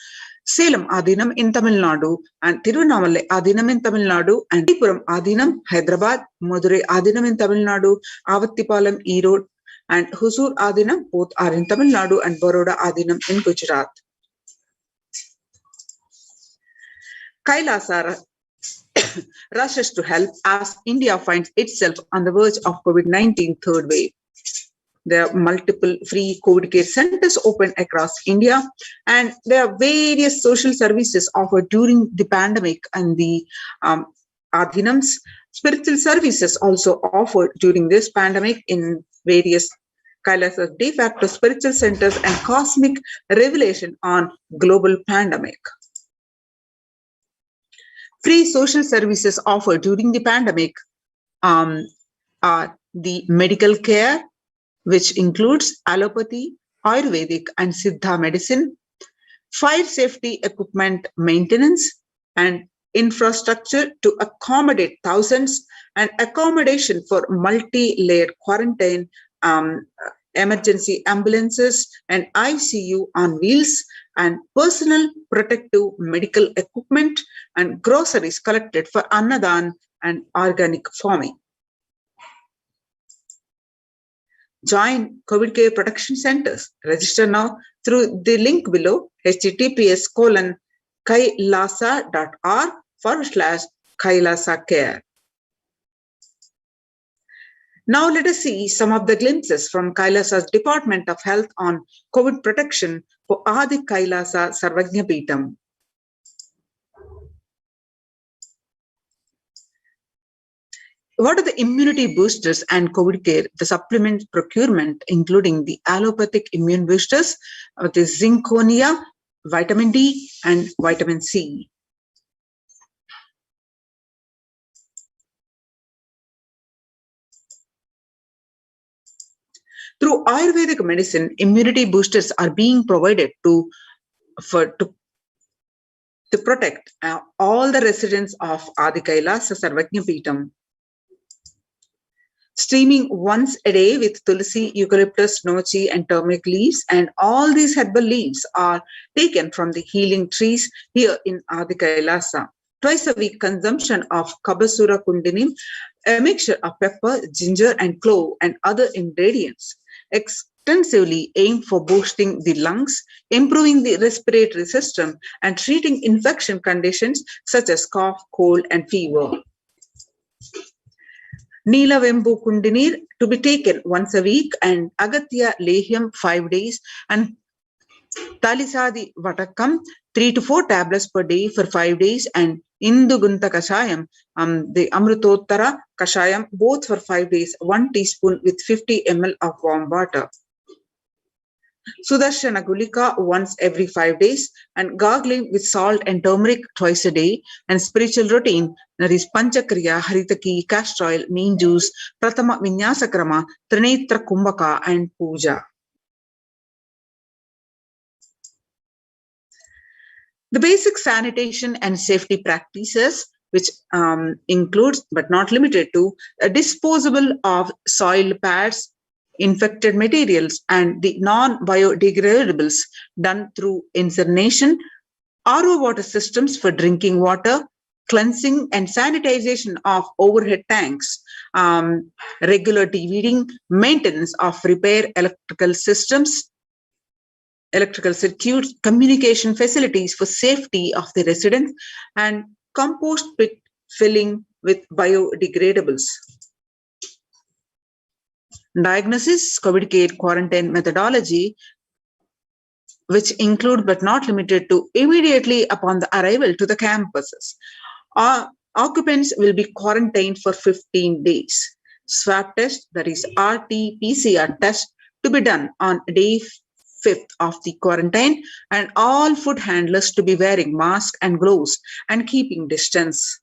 Salem Adinam in Tamil Nadu, and Tiruvannamalai Adinam in Tamil Nadu, and Tripuram Adinam, Hyderabad, Madurai Adinam in Tamil Nadu, Avattipalam, Erode, and Husur Adinam, both are in Tamil Nadu, and Baroda Adinam in Gujarat. Kailasa rushes to help as India finds itself on the verge of COVID-19 third wave. There are multiple free COVID care centers open across India, and there are various social services offered during the pandemic and the Adhinams. Spiritual services also offered during this pandemic in various Kailasa de facto spiritual centers and cosmic revelation on global pandemic. Free social services offered during the pandemic are the medical care, which includes allopathy, Ayurvedic and Siddha medicine, fire safety equipment maintenance, and infrastructure to accommodate thousands, and accommodation for multi-layered quarantine, emergency ambulances and ICU on wheels, and personal protective medical equipment and groceries collected for Annadan and organic farming. Join COVID care protection centers. Register now through the link below, https://kailasa.org/Kailasa care. Now let us see some of the glimpses from Kailasa's Department of Health on COVID protection for Adi Kailasa Sarvajna Peetham. What are the immunity boosters and COVID care? The supplement procurement, including the allopathic immune boosters, the zinconia, vitamin D, and vitamin C. Through Ayurvedic medicine, immunity boosters are being provided to protect all the residents of Adi Kailasa Sarvajna Peetham. Steaming once a day with tulsi, eucalyptus, nochi, and turmeric leaves, and all these herbal leaves are taken from the healing trees here in Adi Kailasa. Twice a week consumption of Kabasura Kundinim, a mixture of pepper, ginger, and clove, and other ingredients, extensively aimed for boosting the lungs, improving the respiratory system, and treating infection conditions such as cough, cold, and fever. Neela Vembu Kundinir to be taken once a week, and Agatya Lehyam 5 days, and Talisadi Vatakam 3 to 4 tablets per day for 5 days, and Indugunta Kashayam, the Amrutottara Kashayam, both for 5 days, 1 teaspoon with 50 ml of warm water. Sudarshana Gulika once every 5 days, and gargling with salt and turmeric twice a day, and spiritual routine, that is Panchakriya, Haritaki, castor oil, neem juice, Pratama Vinyasakrama, Trinetra Kumbhaka, and Puja. The basic sanitation and safety practices, which includes but not limited to a disposable of soil pads, infected materials, and the non-biodegradables done through incineration, RO water systems for drinking water, cleansing and sanitization of overhead tanks, regular deweeding, maintenance of repair electrical systems, electrical circuits, communication facilities for safety of the residents, and compost pit filling with biodegradables. Diagnosis, COVID care quarantine methodology, which include but not limited to immediately upon the arrival to the campuses. Occupants will be quarantined for 15 days. Swab test, that is RT-PCR test, to be done on day 5th of the quarantine, and all food handlers to be wearing masks and gloves and keeping distance.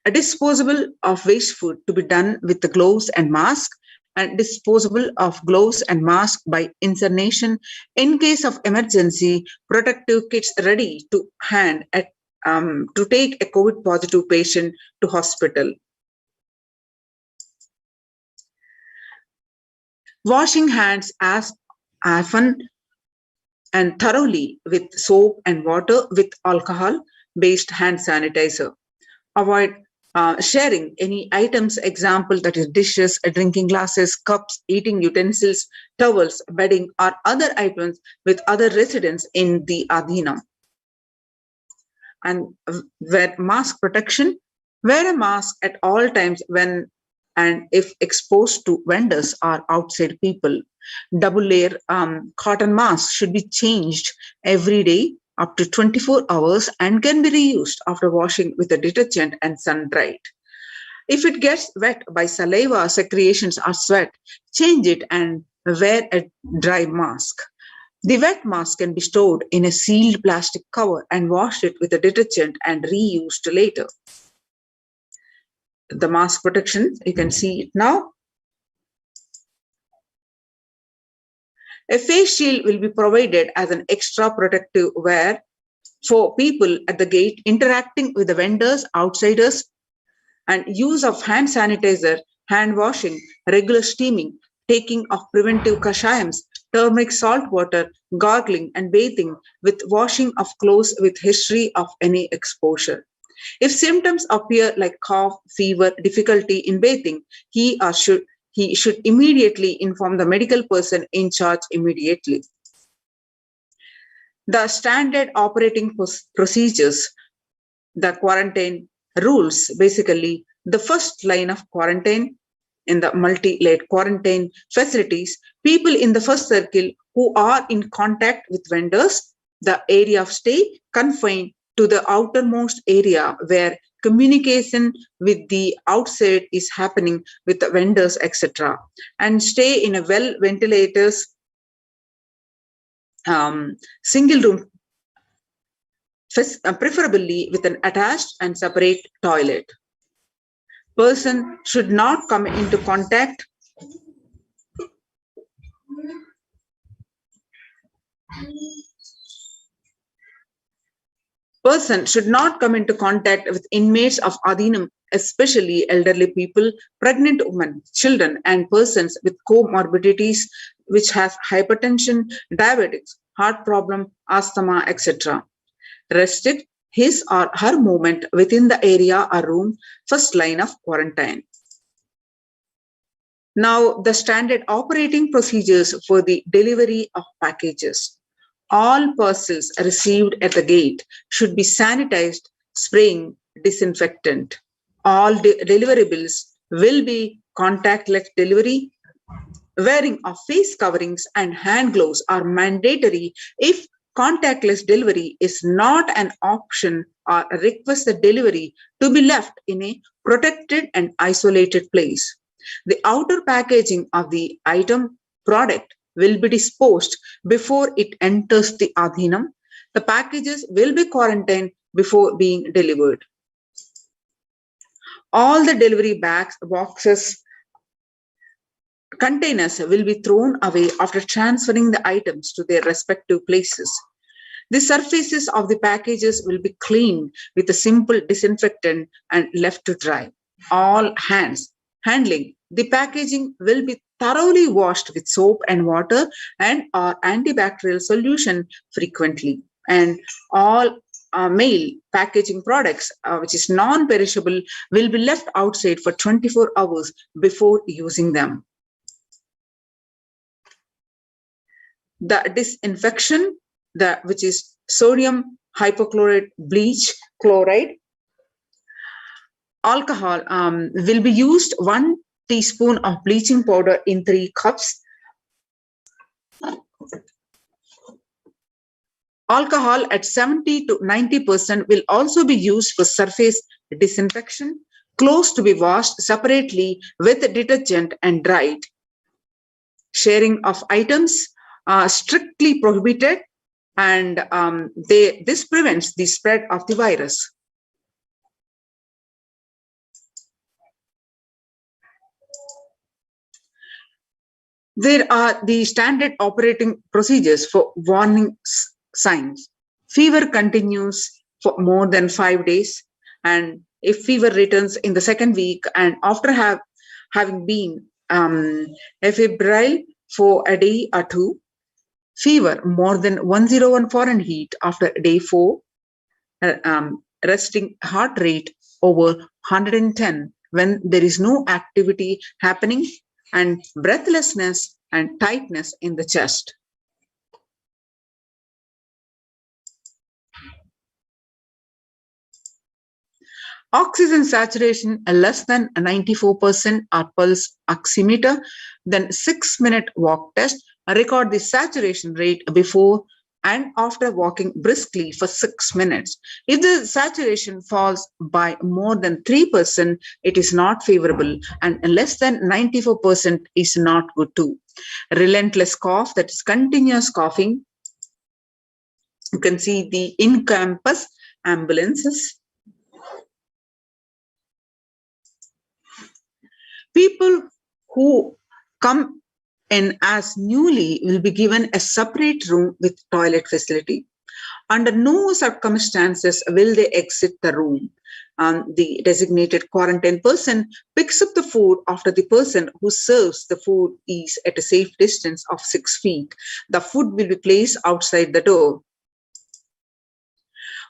A disposable of waste food to be done with the gloves and mask, and disposable of gloves and mask by incineration. In case of emergency, protective kits ready to hand at to take a COVID positive patient to hospital. Washing hands as often and thoroughly with soap and water with alcohol-based hand sanitizer. Avoid sharing any items, example that is dishes, drinking glasses, cups, eating utensils, towels, bedding, or other items with other residents in the Adhinam. And wear mask protection. Wear a mask at all times when and if exposed to vendors or outside people. Double layer cotton mask should be changed every day up to 24 hours and can be reused after washing with a detergent and sun-dried. If it gets wet by saliva, secretions, or sweat, change it and wear a dry mask. The wet mask can be stored in a sealed plastic cover and washed it with a detergent and reused later. The mask protection, you can see it now. A face shield will be provided as an extra protective wear for people at the gate interacting with the vendors, outsiders, and use of hand sanitizer, hand washing, regular steaming, taking of preventive kashayams, turmeric salt water, gargling and bathing with washing of clothes with history of any exposure. If symptoms appear like cough, fever, difficulty in bathing, he should immediately inform the medical person in charge immediately. The standard operating procedures, the quarantine rules, basically the first line of quarantine in the multi-layered quarantine facilities, people in the first circle who are in contact with vendors, the area of stay confined to the outermost area where communication with the outside is happening with the vendors, etc. And stay in a well-ventilated single room, preferably with an attached and separate toilet. Person should not come into contact with inmates of Adhinam, especially elderly people, pregnant women, children, and persons with comorbidities which have hypertension, diabetics, heart problem, asthma, etc. Restrict his or her movement within the area or room, first line of quarantine. Now, the standard operating procedures for the delivery of packages. All parcels received at the gate should be sanitized, spraying disinfectant. All deliverables will be contactless delivery. Wearing of face coverings and hand gloves are mandatory if contactless delivery is not an option, or request the delivery to be left in a protected and isolated place. The outer packaging of the item product will be disposed before it enters the Adhinam. The packages will be quarantined before being delivered. All the delivery bags, boxes, containers will be thrown away after transferring the items to their respective places. The surfaces of the packages will be cleaned with a simple disinfectant and left to dry. All handling the packaging will be thoroughly washed with soap and water and or antibacterial solution frequently. And all mail packaging products, which is non-perishable, will be left outside for 24 hours before using them. the disinfection, which is sodium hypochlorite bleach chloride. Alcohol will be used 1 teaspoon of bleaching powder in 3 cups. Alcohol at 70 to 90% will also be used for surface disinfection. Clothes to be washed separately with detergent and dried. Sharing of items are strictly prohibited, and this prevents the spread of the virus. There are the standard operating procedures for warning signs. Fever continues for more than 5 days, and if fever returns in the 2nd week and after having been febrile for a day or 2, fever more than 101 Fahrenheit after day 4, resting heart rate over 110 when there is no activity happening, and breathlessness and tightness in the chest. Oxygen saturation less than 94% or pulse oximeter, then 6-minute walk test. Record the saturation rate before and after walking briskly for 6 minutes. If the saturation falls by more than 3%, it is not favorable, and less than 94% is not good too. Relentless cough, that is continuous coughing. You can see the in-campus ambulances. People who come in as newly will be given a separate room with toilet facility. Under no circumstances will they exit the room. The designated quarantine person picks up the food after the person who serves the food is at a safe distance of 6 feet. The food will be placed outside the door.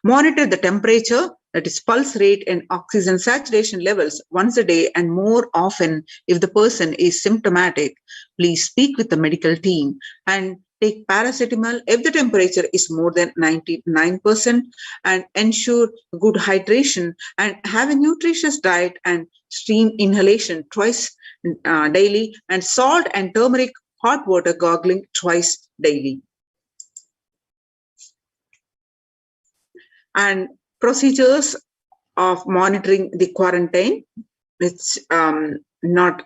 Monitor the temperature, that is pulse rate and oxygen saturation levels once a day and more often if the person is symptomatic. Please speak with the medical team and take paracetamol if the temperature is more than 99%, and ensure good hydration and have a nutritious diet and steam inhalation twice daily, and salt and turmeric hot water gargling twice daily. And procedures of monitoring the quarantine, it's not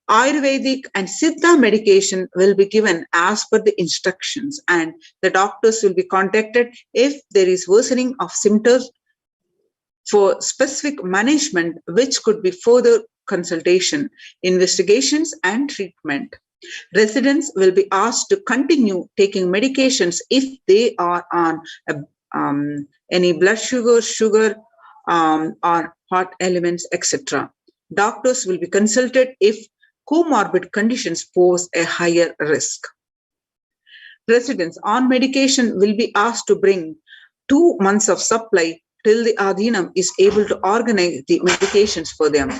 Ayurvedic and Siddha medication will be given as per the instructions, and the doctors will be contacted if there is worsening of symptoms for specific management, which could be further consultation, investigations and treatment. Residents will be asked to continue taking medications if they are on any blood sugar, or hot elements, etc. Doctors will be consulted if comorbid conditions pose a higher risk. Residents on medication will be asked to bring 2 months of supply till the Adhinam is able to organize the medications for them.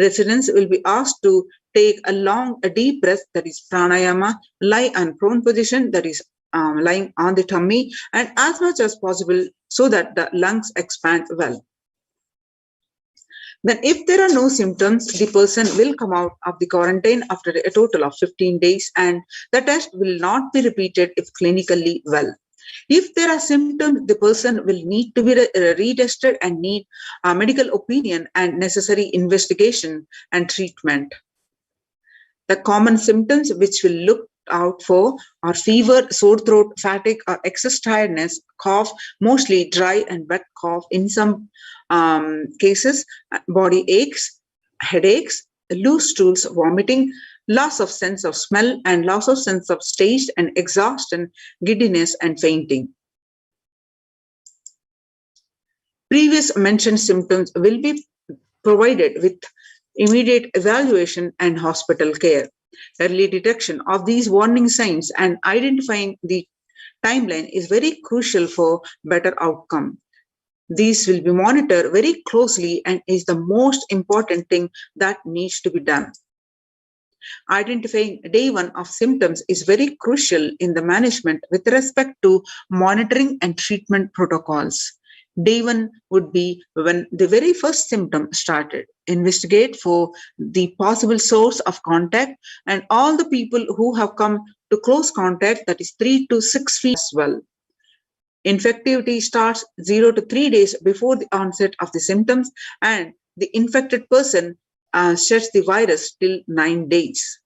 Residents will be asked to take a deep breath, that is pranayama, lie on prone position, that is lying on the tummy, and as much as possible so that the lungs expand well. Then if there are no symptoms, the person will come out of the quarantine after a total of 15 days, and the test will not be repeated if clinically well. If there are symptoms, the person will need to be retested and need a medical opinion and necessary investigation and treatment. The common symptoms which will look out for are fever, sore throat, fatigue or excess tiredness, cough, mostly dry and wet cough. In some cases, body aches, headaches, loose stools, vomiting, loss of sense of smell, and loss of sense of taste, and exhaustion, giddiness and fainting. Previous mentioned symptoms will be provided with immediate evaluation and hospital care. Early detection of these warning signs and identifying the timeline is very crucial for better outcome. These will be monitored very closely and is the most important thing that needs to be done. Identifying day one of symptoms is very crucial in the management with respect to monitoring and treatment protocols. Day one would be when the very first symptom started. Investigate for the possible source of contact and all the people who have come to close contact, that is 3 to 6 feet as well. Infectivity starts 0 to 3 days before the onset of the symptoms, and the infected person sheds the virus till 9 days.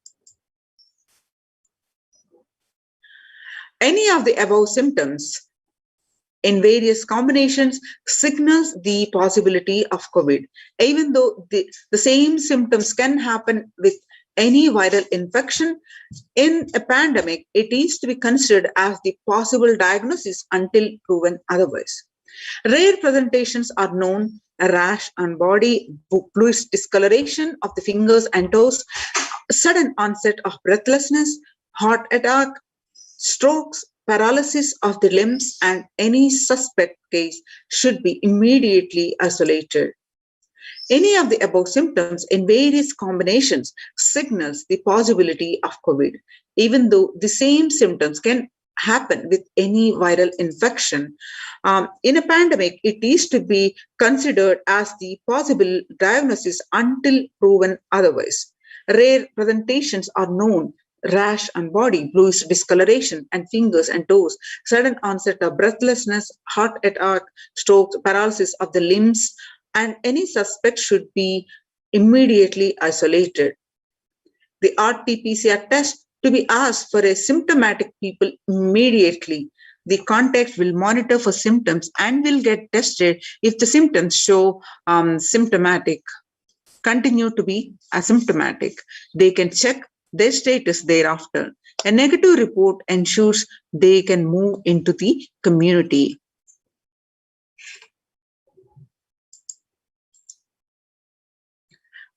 Any of the above symptoms in various combinations signals the possibility of COVID. Even though the same symptoms can happen with any viral infection, in a pandemic, it is to be considered as the possible diagnosis until proven otherwise. Rare presentations are known: a rash on body, bluish discoloration of the fingers and toes, sudden onset of breathlessness, heart attack, strokes, paralysis of the limbs, and any suspect case should be immediately isolated. Any of the above symptoms in various combinations signals the possibility of COVID, even though the same symptoms can happen with any viral infection. In a pandemic, it is to be considered as the possible diagnosis until proven otherwise. Rare presentations are known: rash on body, bluish discoloration and fingers and toes, sudden onset of breathlessness, heart attack, strokes, paralysis of the limbs, and any suspect should be immediately isolated. The RT-PCR test to be asked for a symptomatic people immediately. The contact will monitor for symptoms and will get tested if the symptoms show symptomatic, continue to be asymptomatic. They can check their status thereafter. A negative report ensures they can move into the community.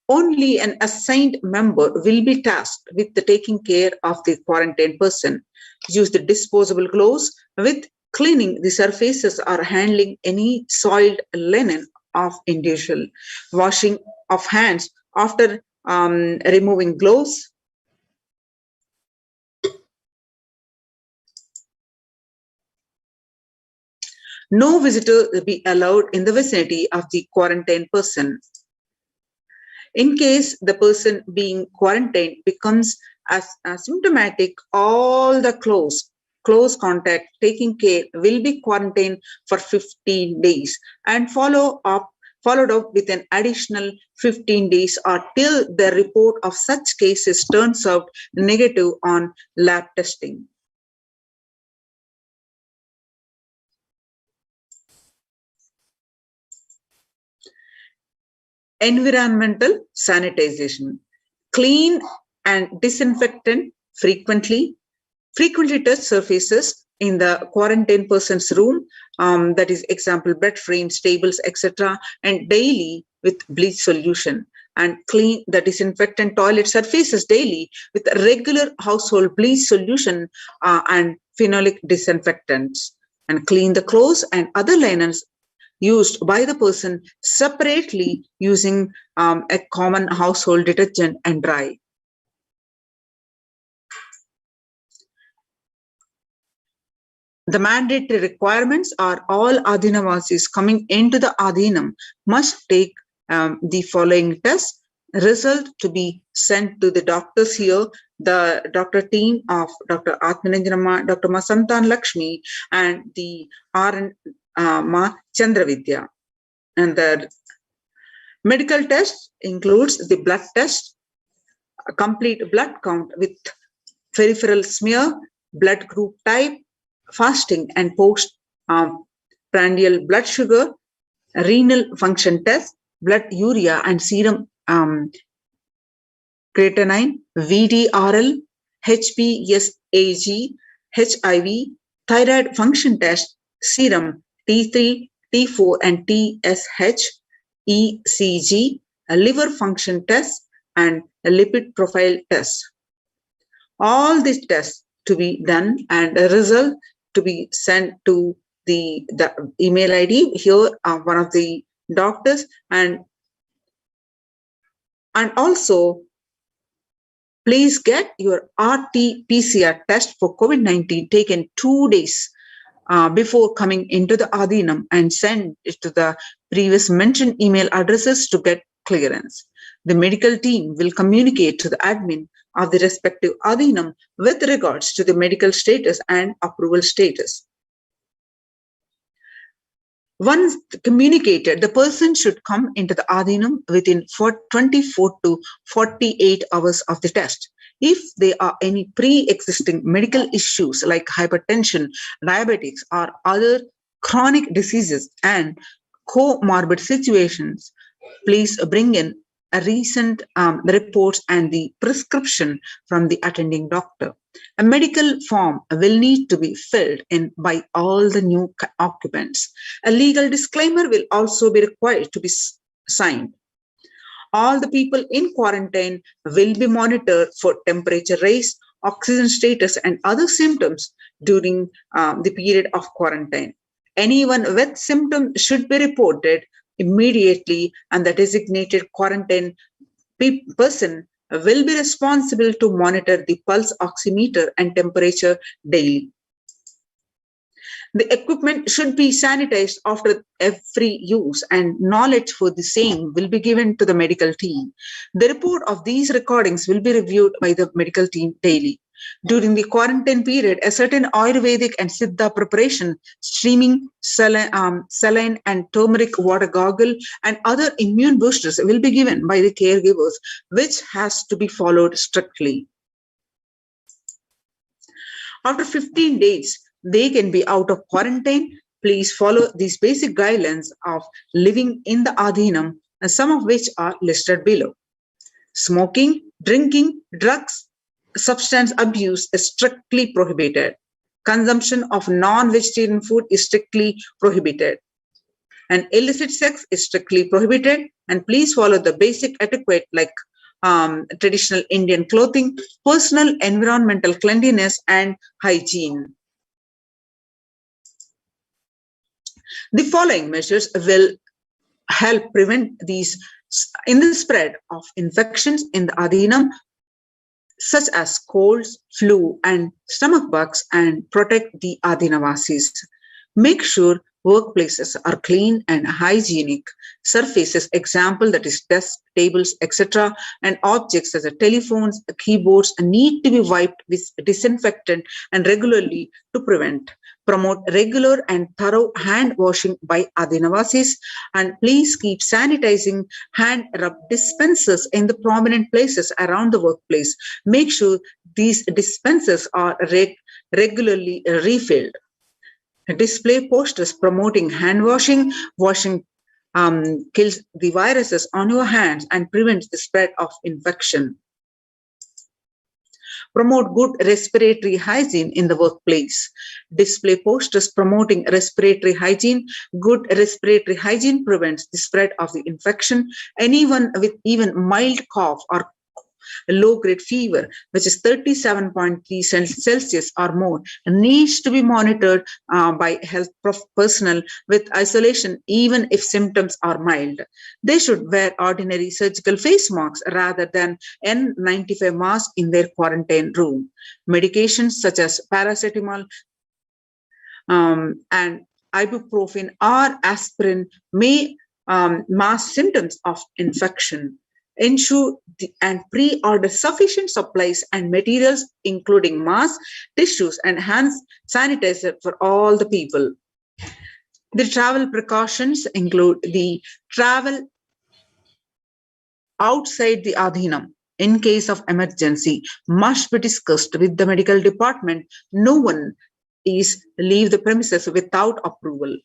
Only an assigned member will be tasked with the taking care of the quarantined person. Use the disposable gloves with cleaning the surfaces or handling any soiled linen of individual. Washing of hands after removing gloves. No visitor will be allowed in the vicinity of the quarantined person. In case the person being quarantined becomes asymptomatic, all the close contact taking care will be quarantined for 15 days and followed up with an additional 15 days or till the report of such cases turns out negative on lab testing. Environmental sanitization. Clean and disinfectant frequently touch surfaces in the quarantine person's room, that is example bed frames, tables, etc., and daily with bleach solution. And clean the disinfectant toilet surfaces daily with regular household bleach solution and phenolic disinfectants. And clean the clothes and other linens used by the person separately using a common household detergent and dry. The mandatory requirements are all Adhinavasis coming into the Adhinam must take the following tests. Result to be sent to the doctors here, the doctor team of Dr. Atmananjanamma, Dr. Masantan Lakshmi, and the R.N. Ma Chandravidya. And the medical test includes the blood test, a complete blood count with peripheral smear, blood group type, fasting and post-prandial blood sugar, renal function test, blood urea and serum creatinine, VDRL, HPSAG, HIV, thyroid function test, serum T3, T4 and TSH, ECG, a liver function test, and a lipid profile test. All these tests to be done and a result to be sent to the email ID here, one of the doctors, and also Please get your RT-PCR test for COVID-19 taken 2 days before coming into the Adhinam and send it to the previous mentioned email addresses to get clearance. The medical team will communicate to the admin of the respective Adhinam with regards to the medical status and approval status. Once communicated, the person should come into the Adhinam within 24 to 48 hours of the test. If there are any pre-existing medical issues like hypertension, diabetes, or other chronic diseases and comorbid situations, please bring in a recent reports and the prescription from the attending doctor. A medical form will need to be filled in by all the new occupants. A legal disclaimer will also be required to be signed. All the people in quarantine will be monitored for temperature rise, oxygen status, and other symptoms during the period of quarantine. Anyone with symptoms should be reported immediately, and the designated quarantine person will be responsible to monitor the pulse oximeter and temperature daily. The equipment should be sanitized after every use, and knowledge for the same will be given to the medical team. The report of these recordings will be reviewed by the medical team daily. During the quarantine period, a certain Ayurvedic and Siddha preparation, steaming, saline and turmeric water gargle, and other immune boosters will be given by the caregivers, which has to be followed strictly. After 15 days, they can be out of quarantine. Please follow these basic guidelines of living in the Adhinam, and some of which are listed below. Smoking, drinking, drugs, substance abuse is strictly prohibited. Consumption of non-vegetarian food is strictly prohibited. And illicit sex is strictly prohibited. And please follow the basic etiquette like traditional Indian clothing, personal environmental cleanliness, and hygiene. The following measures will help prevent the spread of infections in the Adhinam, such as colds, flu, and stomach bugs, and protect the Adhinavasis. Make sure workplaces are clean and hygienic. Surfaces, example that is desks, tables, etc., and objects such as telephones, keyboards need to be wiped with disinfectant and regularly to prevent. Promote regular and thorough hand washing by Adhinavasis, and please keep sanitizing hand rub dispensers in the prominent places around the workplace. Make sure these dispensers are regularly refilled. Display posters promoting hand washing. Washing kills the viruses on your hands and prevents the spread of infection. Promote good respiratory hygiene in the workplace. Display posters promoting respiratory hygiene. Good respiratory hygiene prevents the spread of the infection. Anyone with even mild cough or low-grade fever, which is 37.3 Celsius or more, needs to be monitored by health personnel with isolation, even if symptoms are mild. They should wear ordinary surgical face masks rather than N95 masks in their quarantine room. Medications such as paracetamol and ibuprofen or aspirin may mask symptoms of infection. Ensure and pre-order sufficient supplies and materials, including masks, tissues, and hand sanitizer for all the people. The travel precautions include the travel outside the Adhinam in case of emergency must be discussed with the medical department. No one is leave the premises without approval.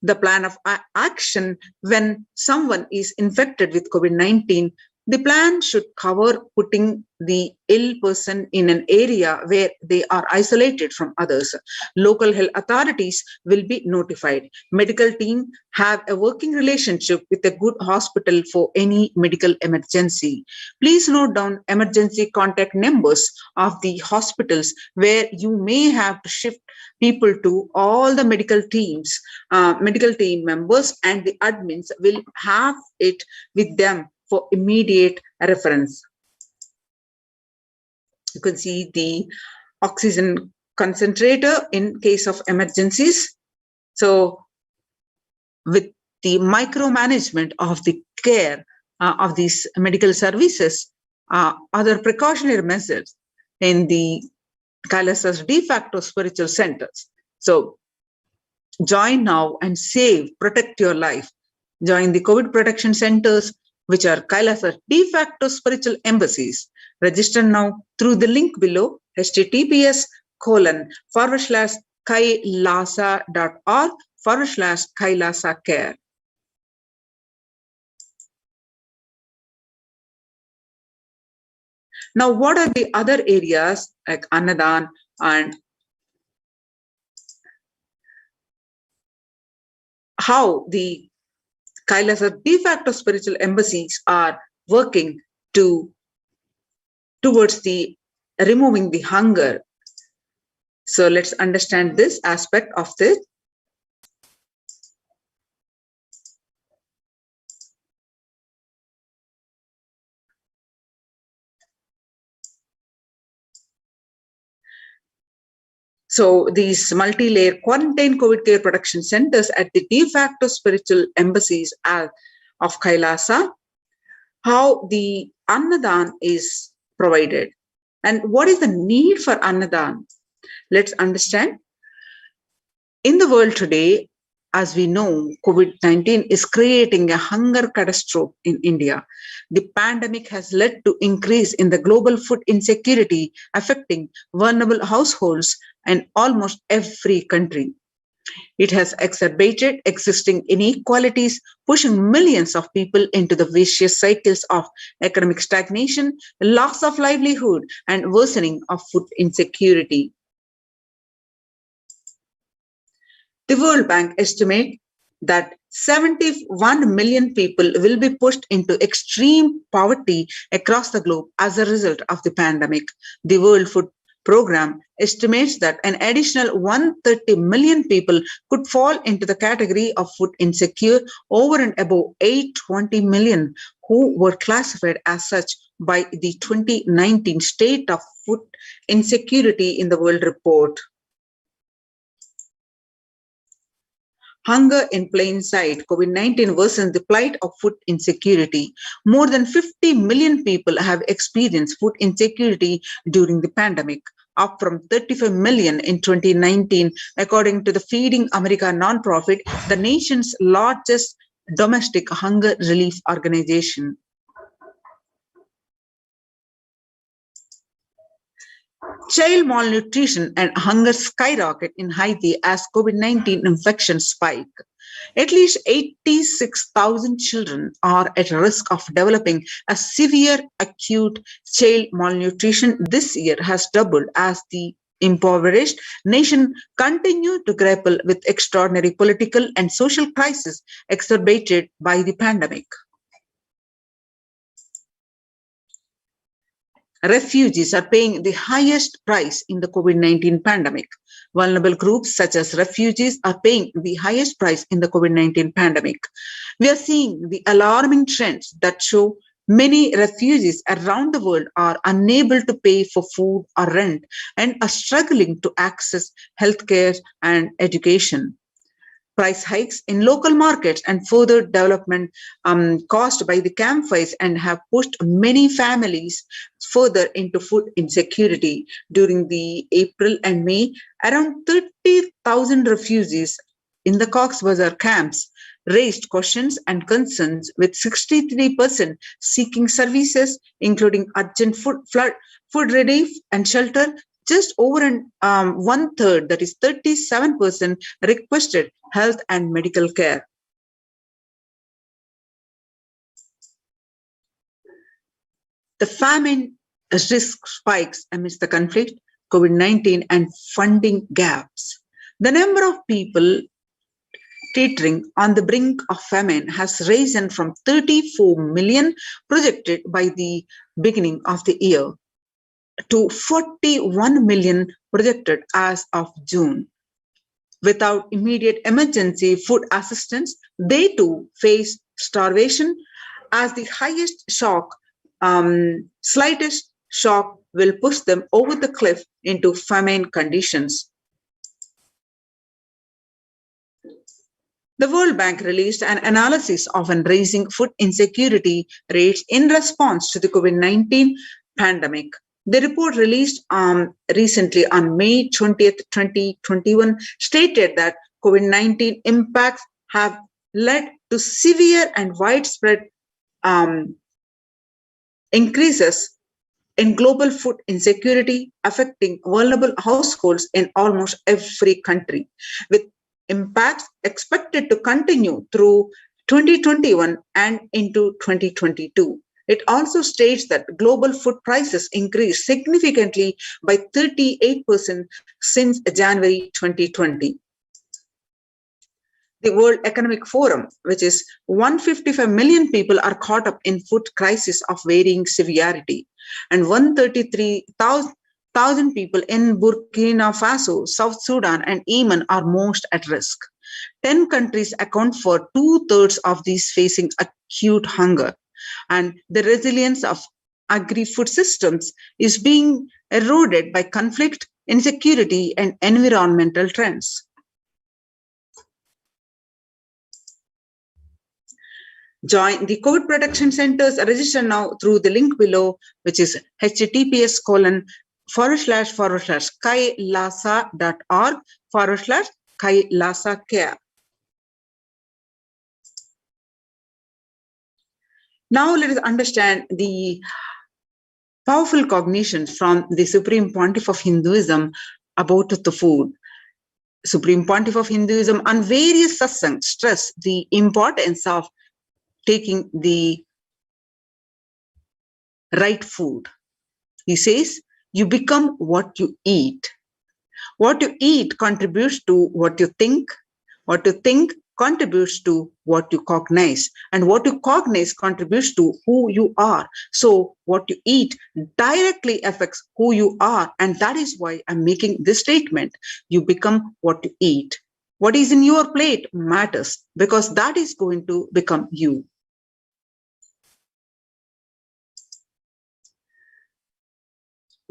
The plan of action when someone is infected with COVID-19. The plan should cover putting the ill person in an area where they are isolated from others. Local health authorities will be notified. Medical team have a working relationship with a good hospital for any medical emergency. Please note down emergency contact numbers of the hospitals where you may have to shift people to. All the medical team members and the admins will have it with them for immediate reference. You can see the oxygen concentrator in case of emergencies. So with the micromanagement of the care of these medical services, other precautionary measures in the Kailasa's de facto spiritual centers. So join now and save, protect your life. Join the COVID protection centers, which are Kailasa de facto spiritual embassies. Register now through the link below, https://kailasa.org/Kailasa care. Now, what are the other areas like Annadan and how the Kailasa de facto spiritual embassies are working towards the removing the hunger? So let's understand this aspect of this. So these multi-layer quarantine COVID care protection centers at the de facto spiritual embassies of Kailasa, how the Annadan is provided and what is the need for Annadan. Let's understand. In the world today, as we know, COVID-19 is creating a hunger catastrophe in India. The pandemic has led to increase in the global food insecurity affecting vulnerable households in almost every country. It has exacerbated existing inequalities, pushing millions of people into the vicious cycles of economic stagnation, loss of livelihood, and worsening of food insecurity. The World Bank estimates that 71 million people will be pushed into extreme poverty across the globe as a result of the pandemic. The World Food Program estimates that an additional 130 million people could fall into the category of food insecure over and above 820 million who were classified as such by the 2019 State of Food Insecurity in the World Report. Hunger in plain sight. COVID-19 worsens the plight of food insecurity. More than 50 million people have experienced food insecurity during the pandemic, up from 35 million in 2019, according to the Feeding America nonprofit, the nation's largest domestic hunger relief organization. Child malnutrition and hunger skyrocket in Haiti as COVID-19 infections spike. At least 86,000 children are at risk of developing a severe acute child malnutrition this year, has doubled as the impoverished nation continue to grapple with extraordinary political and social crisis exacerbated by the pandemic. Refugees are paying the highest price in the COVID-19 pandemic. Vulnerable groups such as refugees are paying the highest price in the COVID-19 pandemic. We are seeing the alarming trends that show many refugees around the world are unable to pay for food or rent and are struggling to access healthcare and education. Price hikes in local markets and further development caused by the campfires and have pushed many families further into food insecurity. During the April and May, around 30,000 refugees in the Cox's Bazar camps raised questions and concerns, with 63% seeking services, including urgent food relief and shelter. Just over one third, that is 37%, requested health and medical care. The famine risk spikes amidst the conflict, COVID-19 and funding gaps. The number of people teetering on the brink of famine has risen from 34 million projected by the beginning of the year to 41 million projected as of June. Without immediate emergency food assistance, they too face starvation as the slightest shock will push them over the cliff into famine conditions. The World Bank released an analysis of rising food insecurity rates in response to the COVID-19 pandemic. The report released recently on May 20th, 2021 stated that COVID-19 impacts have led to severe and widespread increases in global food insecurity, affecting vulnerable households in almost every country, with impacts expected to continue through 2021 and into 2022. It also states that global food prices increased significantly by 38% since January 2020. The World Economic Forum, which is 155 million people are caught up in food crisis of varying severity, and 133,000 people in Burkina Faso, South Sudan, and Yemen are most at risk. 10 countries account for 2/3 of these facing acute hunger, and the resilience of agri-food systems is being eroded by conflict, insecurity, and environmental trends. Join the COVID protection centers. Register now through the link below, which is https://kailasa.org/Kailasa care. Now let us understand the powerful cognitions from the Supreme Pontiff of Hinduism about the food. Supreme Pontiff of Hinduism on various satsangs stress the importance of taking the right food. He says, you become what you eat. What you eat contributes to what you think. What you think contributes to what you cognize. And what you cognize contributes to who you are. So what you eat directly affects who you are. And that is why I'm making this statement. You become what you eat. What is in your plate matters, because that is going to become you.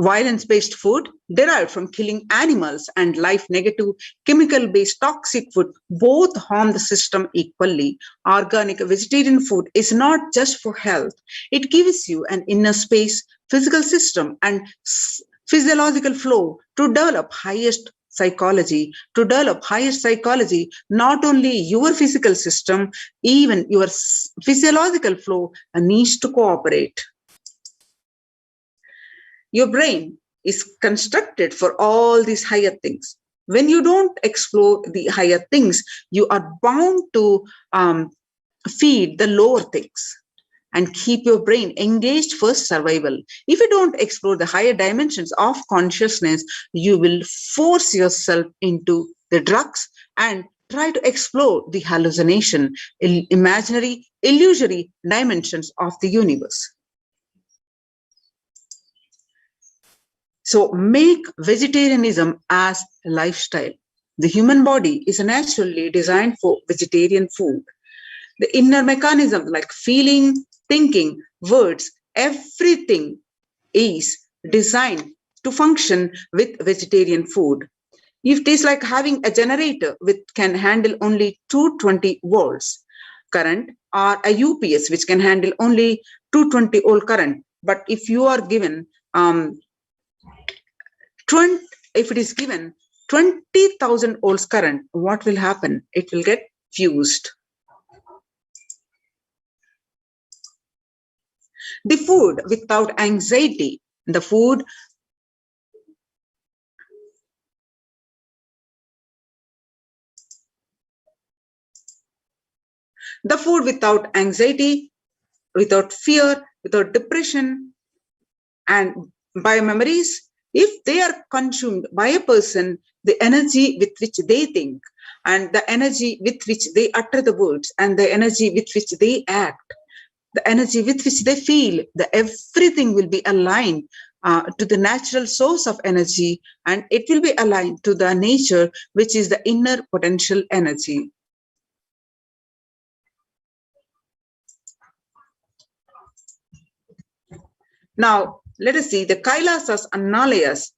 Violence-based food derived from killing animals and life-negative chemical-based toxic food both harm the system equally. Organic vegetarian food is not just for health. It gives you an inner space, physical system, and physiological flow to develop highest psychology. Not only your physical system, even your physiological flow needs to cooperate. Your brain is constructed for all these higher things. When you don't explore the higher things, you are bound to feed the lower things and keep your brain engaged for survival. If you don't explore the higher dimensions of consciousness, you will force yourself into the drugs and try to explore the hallucination, imaginary, illusory dimensions of the universe. So make vegetarianism as a lifestyle. The human body is naturally designed for vegetarian food. The inner mechanism like feeling, thinking, words, everything is designed to function with vegetarian food. If it is like having a generator which can handle only 220 volts current, or a UPS which can handle only 220 volt current, but if you are given if it is given 20,000 volts current, what will happen? It will get fused. The food without anxiety, the food without anxiety, without fear, without depression, and by memories, if they are consumed by a person, the energy with which they think, and the energy with which they utter the words, and the energy with which they act, the energy with which they feel, everything will be aligned to the natural source of energy, and it will be aligned to the nature, which is the inner potential energy. Now, let us see the Kailasas Annalayas,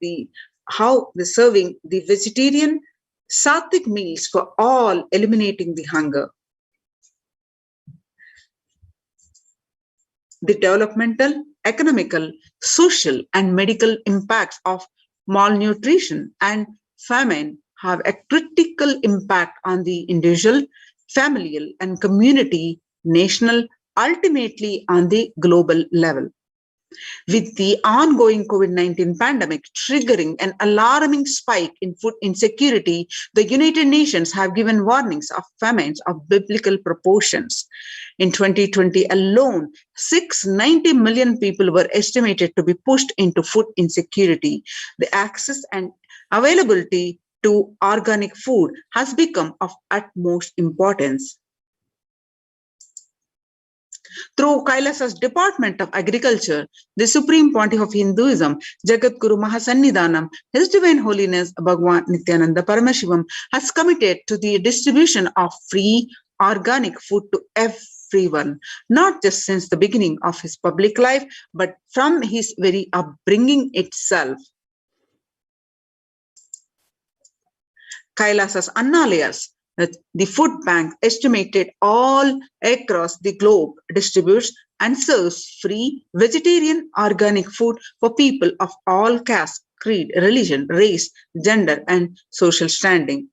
how the serving the vegetarian sattvic meals for all, eliminating the hunger. The developmental, economical, social, and medical impacts of malnutrition and famine have a critical impact on the individual, familial, and community, national, ultimately on the global level. With the ongoing COVID-19 pandemic triggering an alarming spike in food insecurity, the United Nations have given warnings of famines of biblical proportions. In 2020 alone, 690 million people were estimated to be pushed into food insecurity. The access and availability to organic food has become of utmost importance. Through Kailasa's Department of Agriculture, the Supreme Pontiff of Hinduism, Jagadguru Mahasannidhanam, His Divine Holiness Bhagwan Nithyananda Paramashivam, has committed to the distribution of free organic food to everyone, not just since the beginning of his public life, but from his very upbringing itself. Kailasa's Annalayas, the food bank estimated all across the globe, distributes and serves free vegetarian organic food for people of all castes, creed, religion, race, gender, and social standing.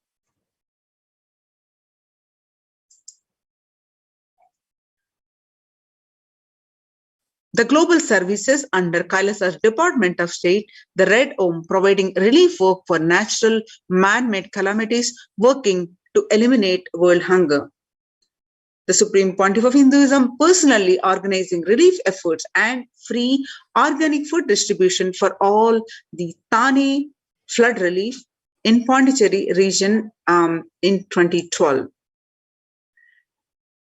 The global services under Kailasa's Department of State, the Red Om, providing relief work for natural man-made calamities, working to eliminate world hunger. The Supreme Pontiff of Hinduism personally organizing relief efforts and free organic food distribution for all the Thane flood relief in Pondicherry region in 2012.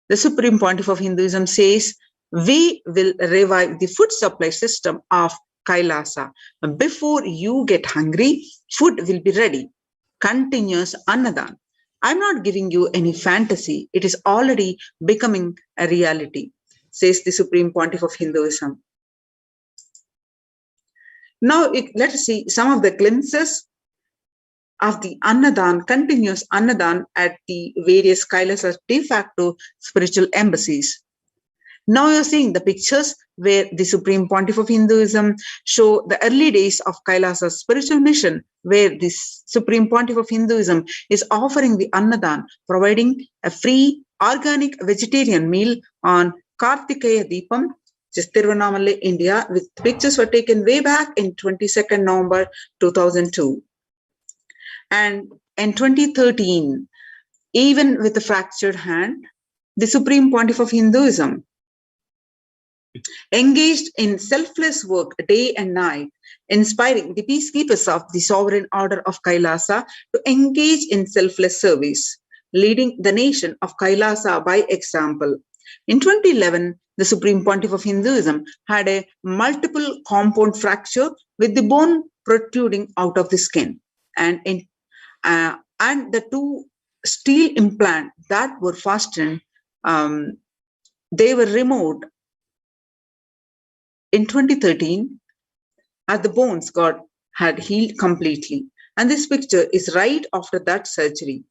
The Supreme Pontiff of Hinduism says, we will revive the food supply system of Kailasa. Before you get hungry, food will be ready. Continuous Annadan. I'm not giving you any fantasy. It is already becoming a reality, says the Supreme Pontiff of Hinduism. Now, let us see some of the glimpses of the Annadan, continuous Annadan at the various Kailasa de facto spiritual embassies. Now you're seeing the pictures where the Supreme Pontiff of Hinduism show the early days of Kailasa's spiritual mission, where the Supreme Pontiff of Hinduism is offering the Annadan, providing a free organic vegetarian meal on Kartikeya Deepam, which is Tiruvannamalai, India, with pictures were taken way back in 22nd November 2002. And in 2013, even with a fractured hand, the Supreme Pontiff of Hinduism engaged in selfless work day and night, inspiring the peacekeepers of the sovereign order of Kailasa to engage in selfless service, leading the nation of Kailasa by example. In 2011, the Supreme Pontiff of Hinduism had a multiple compound fracture with the bone protruding out of the skin, and the two steel implants that were fastened, they were removed in 2013 as the bones had healed completely. And this picture is right after that surgery.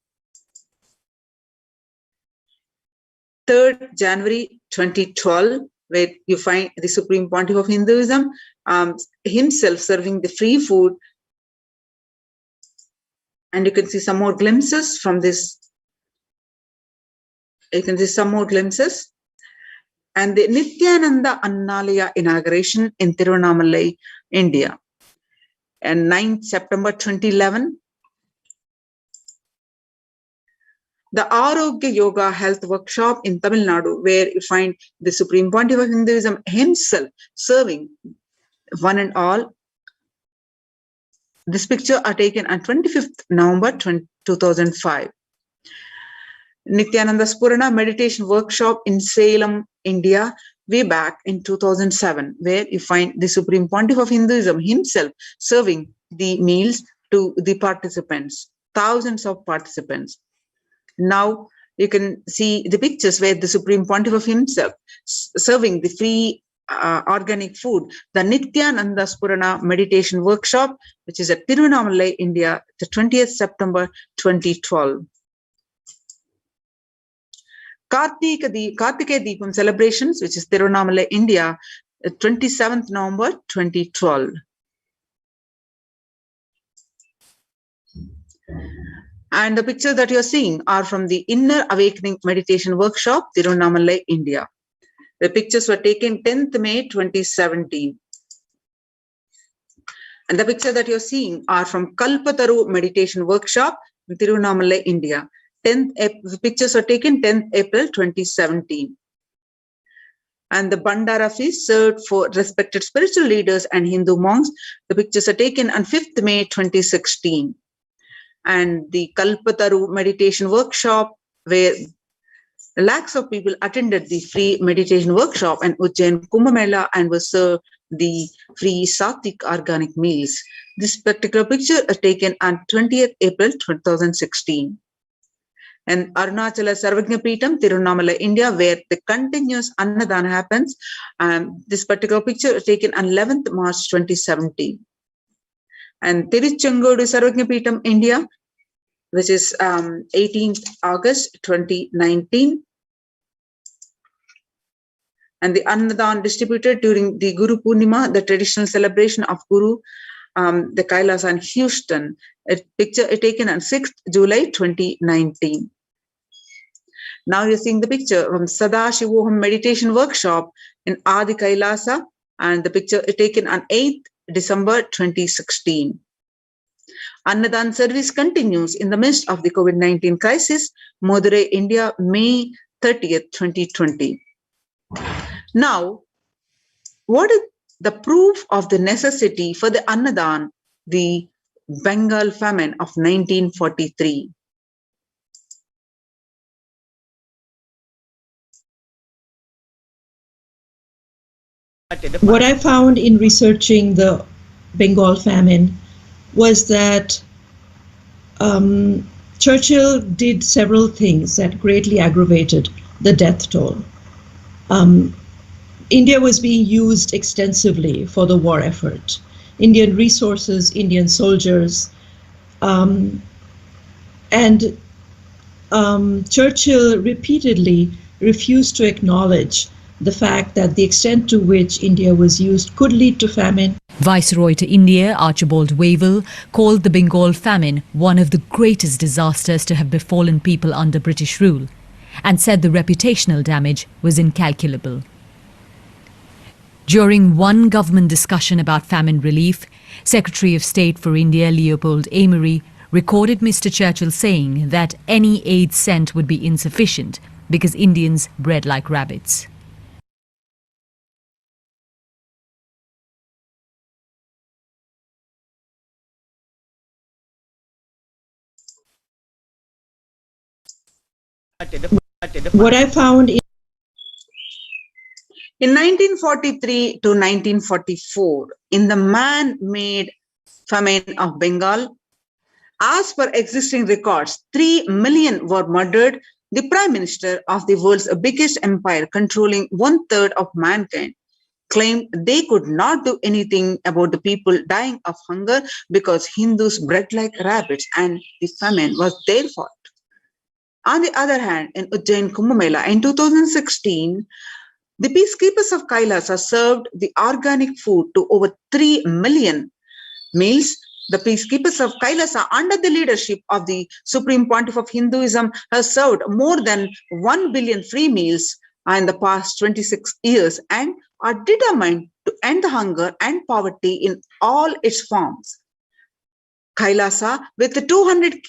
3rd January 2012, where you find the Supreme Pontiff of Hinduism himself serving the free food. And you can see some more glimpses from this. You can see some more glimpses. And the Nithyananda Annalaya inauguration in Tiruvannamalai, India. And 9th September 2011. The Arogya Yoga Health Workshop in Tamil Nadu, where you find the Supreme Pontiff of Hinduism himself serving one and all. This picture are taken on 25th November 2005. Nithyananda Spurana Meditation Workshop in Salem, India, way back in 2007, where you find the Supreme Pontiff of Hinduism himself serving the meals to the participants, thousands of participants. Now you can see the pictures where the Supreme Pontiff of himself serving the free organic food, the Nithyananda Paramashivam meditation workshop, which is at Tiruvannamalai, India, the 20th September 2012. Kartikeya Deepam celebrations, which is Tiruvannamalai, India, 27th November 2012. And the pictures that you're seeing are from the Inner Awakening Meditation Workshop, Tiruvannamalai, India. The pictures were taken 10th May 2017. And the picture that you're seeing are from Kalpataru Meditation Workshop, Tiruvannamalai, India. The pictures were taken 10th April 2017. And the Bandara feast served for respected spiritual leaders and Hindu monks. The pictures are taken on 5th May 2016. And the Kalpataru meditation workshop, where lakhs of people attended the free meditation workshop and Ujjain Kumbh Mela and was served the free Sattvic organic meals. This particular picture is taken on 20th April 2016. And Arunachala Sarvagna Peetham, Tiruvannamalai, India, where the continuous Annadana happens. This particular picture is taken on 11th March 2017. And Tiruchengodu Sarvagna Peetham, India, which is 18th August 2019. And the Annadan distributed during the Guru Purnima, the traditional celebration of Guru, the Kailasa in Houston. A picture taken on 6th July 2019. Now you're seeing the picture from Sadashivoham meditation workshop in Adi Kailasa, and the picture is taken on 8th December 2016. Annadan service continues in the midst of the COVID-19 crisis, Madurai, India, May 30th, 2020. Now, what is the proof of the necessity for the Annadan, the Bengal famine of 1943? What I found in researching the Bengal famine was that Churchill did several things that greatly aggravated the death toll. India was being used extensively for the war effort. Indian resources, Indian soldiers, and Churchill repeatedly refused to acknowledge the fact that the extent to which India was used could lead to famine. Viceroy to India, Archibald Wavell, called the Bengal famine one of the greatest disasters to have befallen people under British rule, and said the reputational damage was incalculable. During one government discussion about famine relief, Secretary of State for India Leopold Amery recorded Mr. Churchill saying that any aid sent would be insufficient because Indians bred like rabbits. What I found in 1943 to 1944, in the man-made famine of Bengal, as per existing records, 3 million were murdered. The Prime Minister of the world's biggest empire, controlling 1/3 of mankind, claimed they could not do anything about the people dying of hunger because Hindus bred like rabbits and the famine was their fault. On the other hand, in Ujjain Kumbh Mela in 2016, the peacekeepers of Kailasa served the organic food to over 3 million meals. The peacekeepers of Kailasa, under the leadership of the Supreme Pontiff of Hinduism, have served more than 1 billion free meals in the past 26 years and are determined to end the hunger and poverty in all its forms. Kailasa, with the 200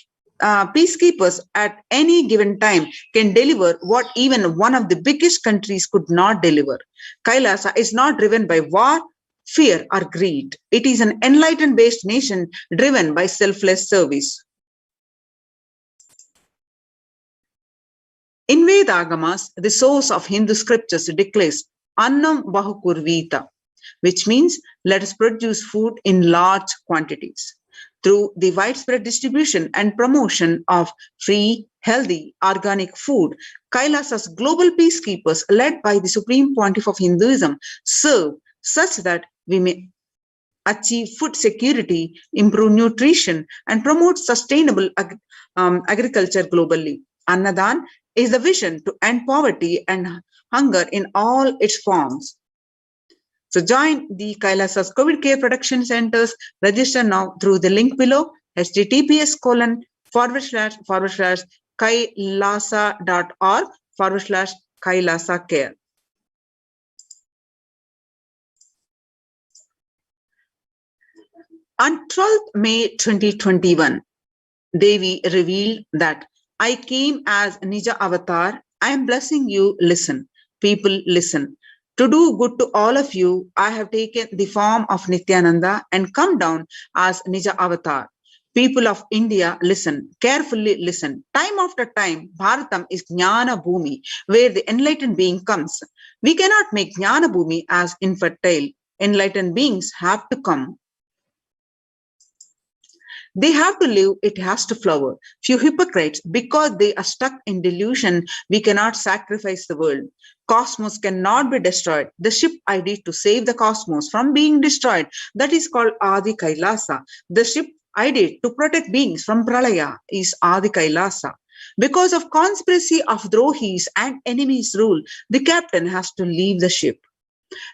peacekeepers at any given time, can deliver what even one of the biggest countries could not deliver. Kailasa is not driven by war, fear, or greed. It is an enlightened-based nation driven by selfless service. In Vedagamas, the source of Hindu scriptures declares Annam Bahukurvita, which means let us produce food in large quantities. Through the widespread distribution and promotion of free healthy, organic food. Kailasa's global peacekeepers, led by the Supreme Pontiff of Hinduism, serve such that we may achieve food security, improve nutrition, and promote sustainable agriculture globally. Annadan is the vision to end poverty and hunger in all its forms. So join the Kailasa's COVID Care Production Centers. Register now through the link below, https://kailasa.org/Kailasa Care. On 12th May 2021, Devi revealed that I came as Nija Avatar. I am blessing you. Listen. People, listen. To do good to all of you, I have taken the form of Nithyananda and come down as Nija Avatar. People of India, listen. Carefully listen. Time after time, Bharatam is Jnana Bhumi, where the enlightened being comes. We cannot make Jnana Bhumi as infertile. Enlightened beings have to come. They have to live, it has to flower. Few hypocrites, because they are stuck in delusion, we cannot sacrifice the world. Cosmos cannot be destroyed. The ship I did to save the cosmos from being destroyed, that is called Adi Kailasa. The ship I did to protect beings from Pralaya is Adi Kailasa. Because of conspiracy of Drohis and enemies rule, the captain has to leave the ship.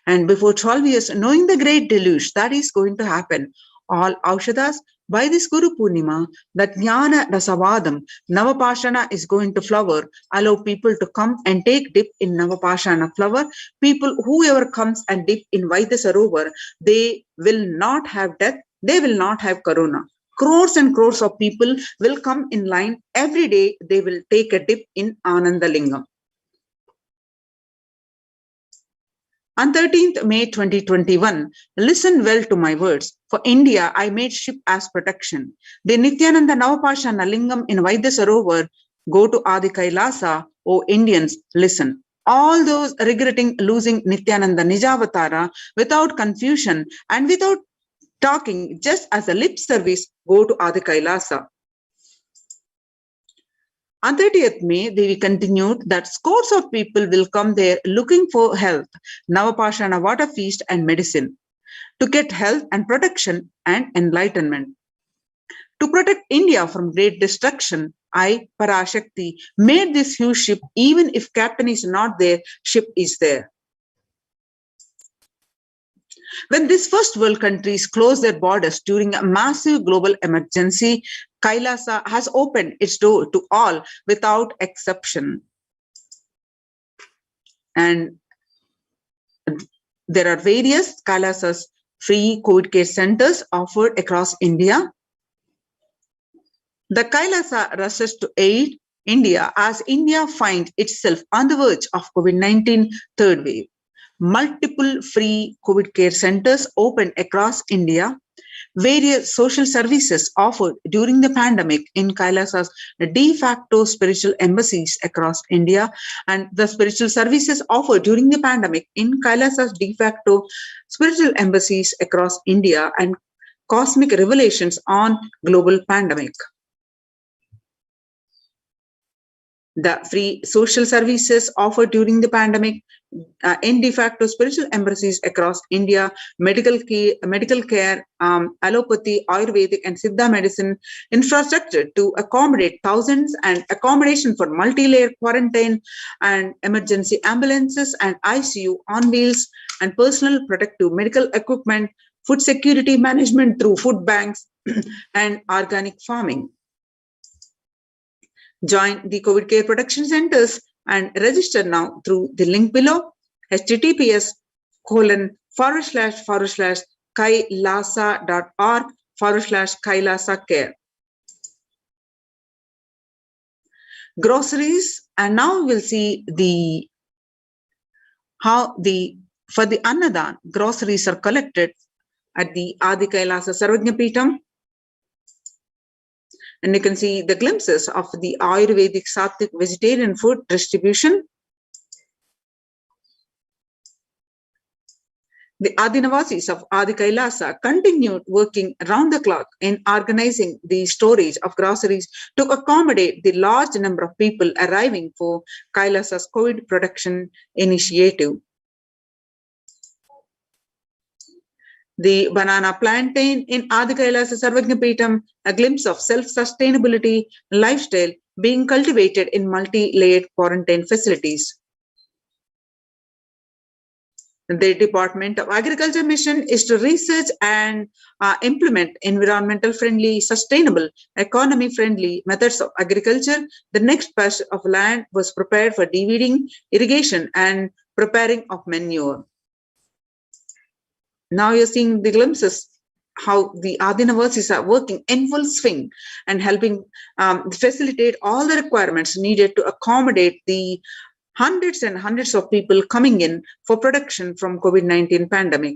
And before 12 years, knowing the great deluge that is going to happen, all Aushadas, by this Guru Purnima, that Jnana Rasavadam, Navapashana is going to flower. Allow people to come and take dip in Navapashana flower. People, whoever comes and dip in Vaidya Sarovar, they will not have death, they will not have corona. Crores and crores of people will come in line. Every day they will take a dip in Anandalingam. On 13th May 2021, listen well to my words. For India, I made ship as protection. The Nithyananda Navapashana Lingam in Vaidya Sarovar, go to Adi Kailasa, O Indians, listen. All those regretting losing Nithyananda Nijavatara without confusion and without talking, just as a lip service, go to Adi Kailasa. On 30th May, Devi continued that scores of people will come there looking for health, Navapashana water feast and medicine, to get health and protection and enlightenment. To protect India from great destruction, I, Parashakti, made this huge ship. Even if captain is not there, ship is there. When these first world countries closed their borders during a massive global emergency, Kailasa has opened its door to all without exception. And there are various Kailasa's free COVID care centers offered across India. The Kailasa rushes to aid India as India finds itself on the verge of COVID-19 third wave. Multiple free COVID care centers opened across India. Various social services offered during the pandemic in Kailasa's de facto spiritual embassies across India, and the spiritual services offered during the pandemic in Kailasa's de facto spiritual embassies across India, and cosmic revelations on global pandemic. The free social services offered during the pandemic in de facto spiritual embassies across India, medical care, allopathy, Ayurvedic and Siddha medicine, infrastructure to accommodate thousands, and accommodation for multi-layer quarantine, and emergency ambulances and ICU on wheels, and personal protective medical equipment, food security management through food banks, and organic farming. Join the COVID care production centers and register now through the link below, https://kailasa.org/Kailasa care. Groceries, and now we'll see for the Annadan, groceries are collected at the Adi Kailasa Sarvajnapeetham. And you can see the glimpses of the Ayurvedic Sattvic vegetarian food distribution. The Adinavasis of Adi Kailasa continued working round the clock in organizing the storage of groceries to accommodate the large number of people arriving for Kailasa's COVID protection initiative. The banana plantain in Adi Kailasa Sarvagnapeetham, a glimpse of self-sustainability lifestyle being cultivated in multi-layered quarantine facilities. The Department of Agriculture mission is to research and implement environmental friendly, sustainable, economy friendly methods of agriculture. The next patch of land was prepared for de-weeding, irrigation and preparing of manure. Now you're seeing the glimpses how the Adinavasis are working in full swing and helping facilitate all the requirements needed to accommodate the hundreds and hundreds of people coming in for protection from COVID-19 pandemic.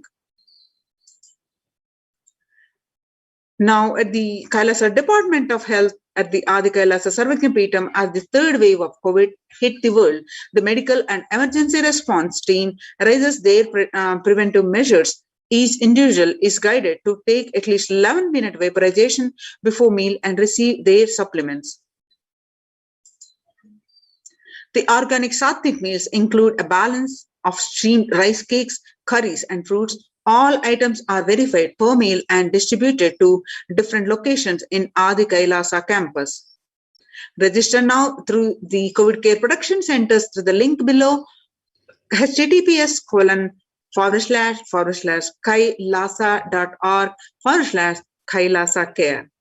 Now at the Kailasa Department of Health at the Adi Kailasa Sarvagnapeetham, as the third wave of COVID hit the world, the medical and emergency response team raises their preventive measures. Each individual is guided to take at least 11-minute vaporization before meal and receive their supplements. The organic Sattvic meals include a balance of steamed rice cakes, curries, and fruits. All items are verified per meal and distributed to different locations in Adi Kailasa campus. Register now through the COVID Care Production Centers through the link below, https://kailasa.org/Kailasa Care.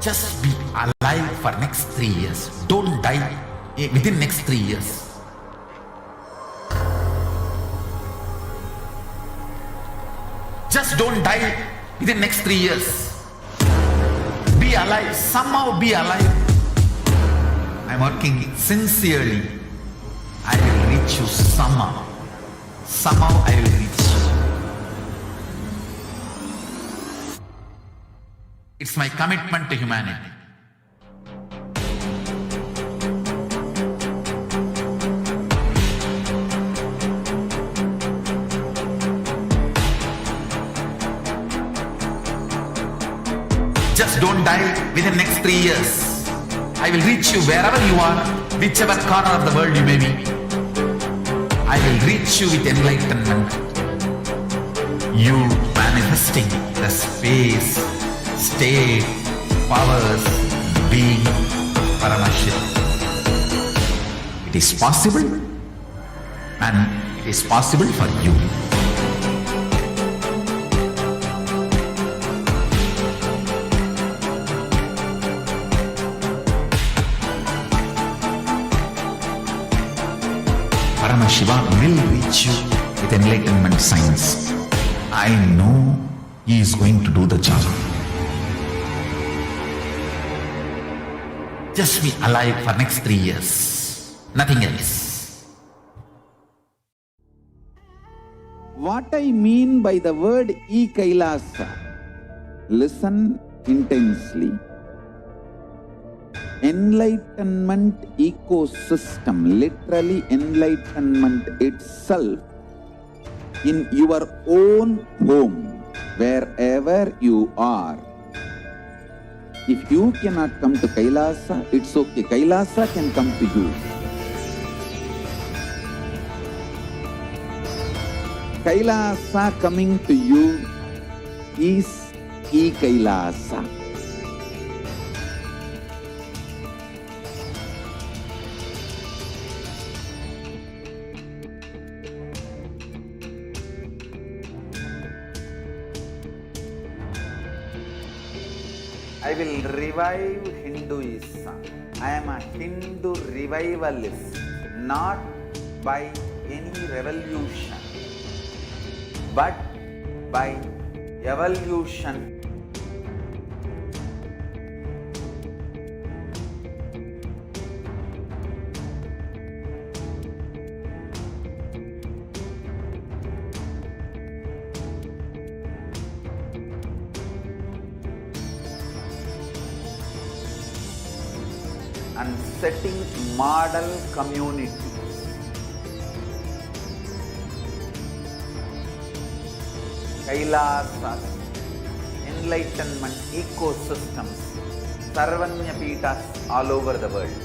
Just be alive for next 3 years. Don't die within next 3 years. Just don't die within next 3 years. Be alive. Somehow be alive. I'm working sincerely. I will reach you somehow. Somehow I will reach you. It's my commitment to humanity. Just don't die within next 3 years. I will reach you wherever you are, whichever corner of the world you may be. I will reach you with enlightenment. You manifesting the space, state, powers, being Paramashiva. It is possible, and it is possible for you. Paramashiva will reach you with enlightenment science. I know he is going to do the job. Just be alive for next 3 years. Nothing else. What I mean by the word Kailasa, listen intensely. Enlightenment ecosystem, literally enlightenment itself, in your own home, wherever you are. If you cannot come to Kailasa, it's okay. Kailasa can come to you. Kailasa coming to you is Kailasa. I will revive Hinduism. I am a Hindu revivalist, not by any revolution, but by evolution. and setting model communities. Kailasas, enlightenment ecosystems, Sarvanya Pitas all over the world.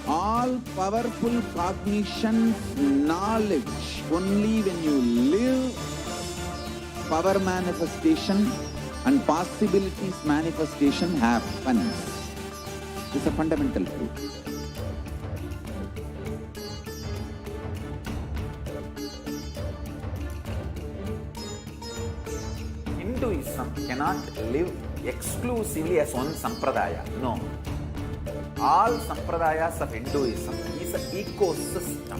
All powerful cognition, knowledge, only when you live, power manifestation and possibilities manifestation happens. This is a fundamental truth. Hinduism cannot live exclusively as one sampradaya. No. All sampradayas of Hinduism is an ecosystem.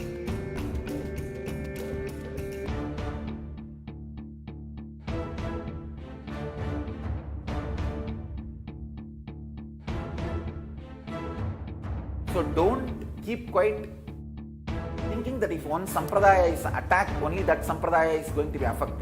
So don't keep quiet thinking that if one sampradaya is attacked, only that sampradaya is going to be affected.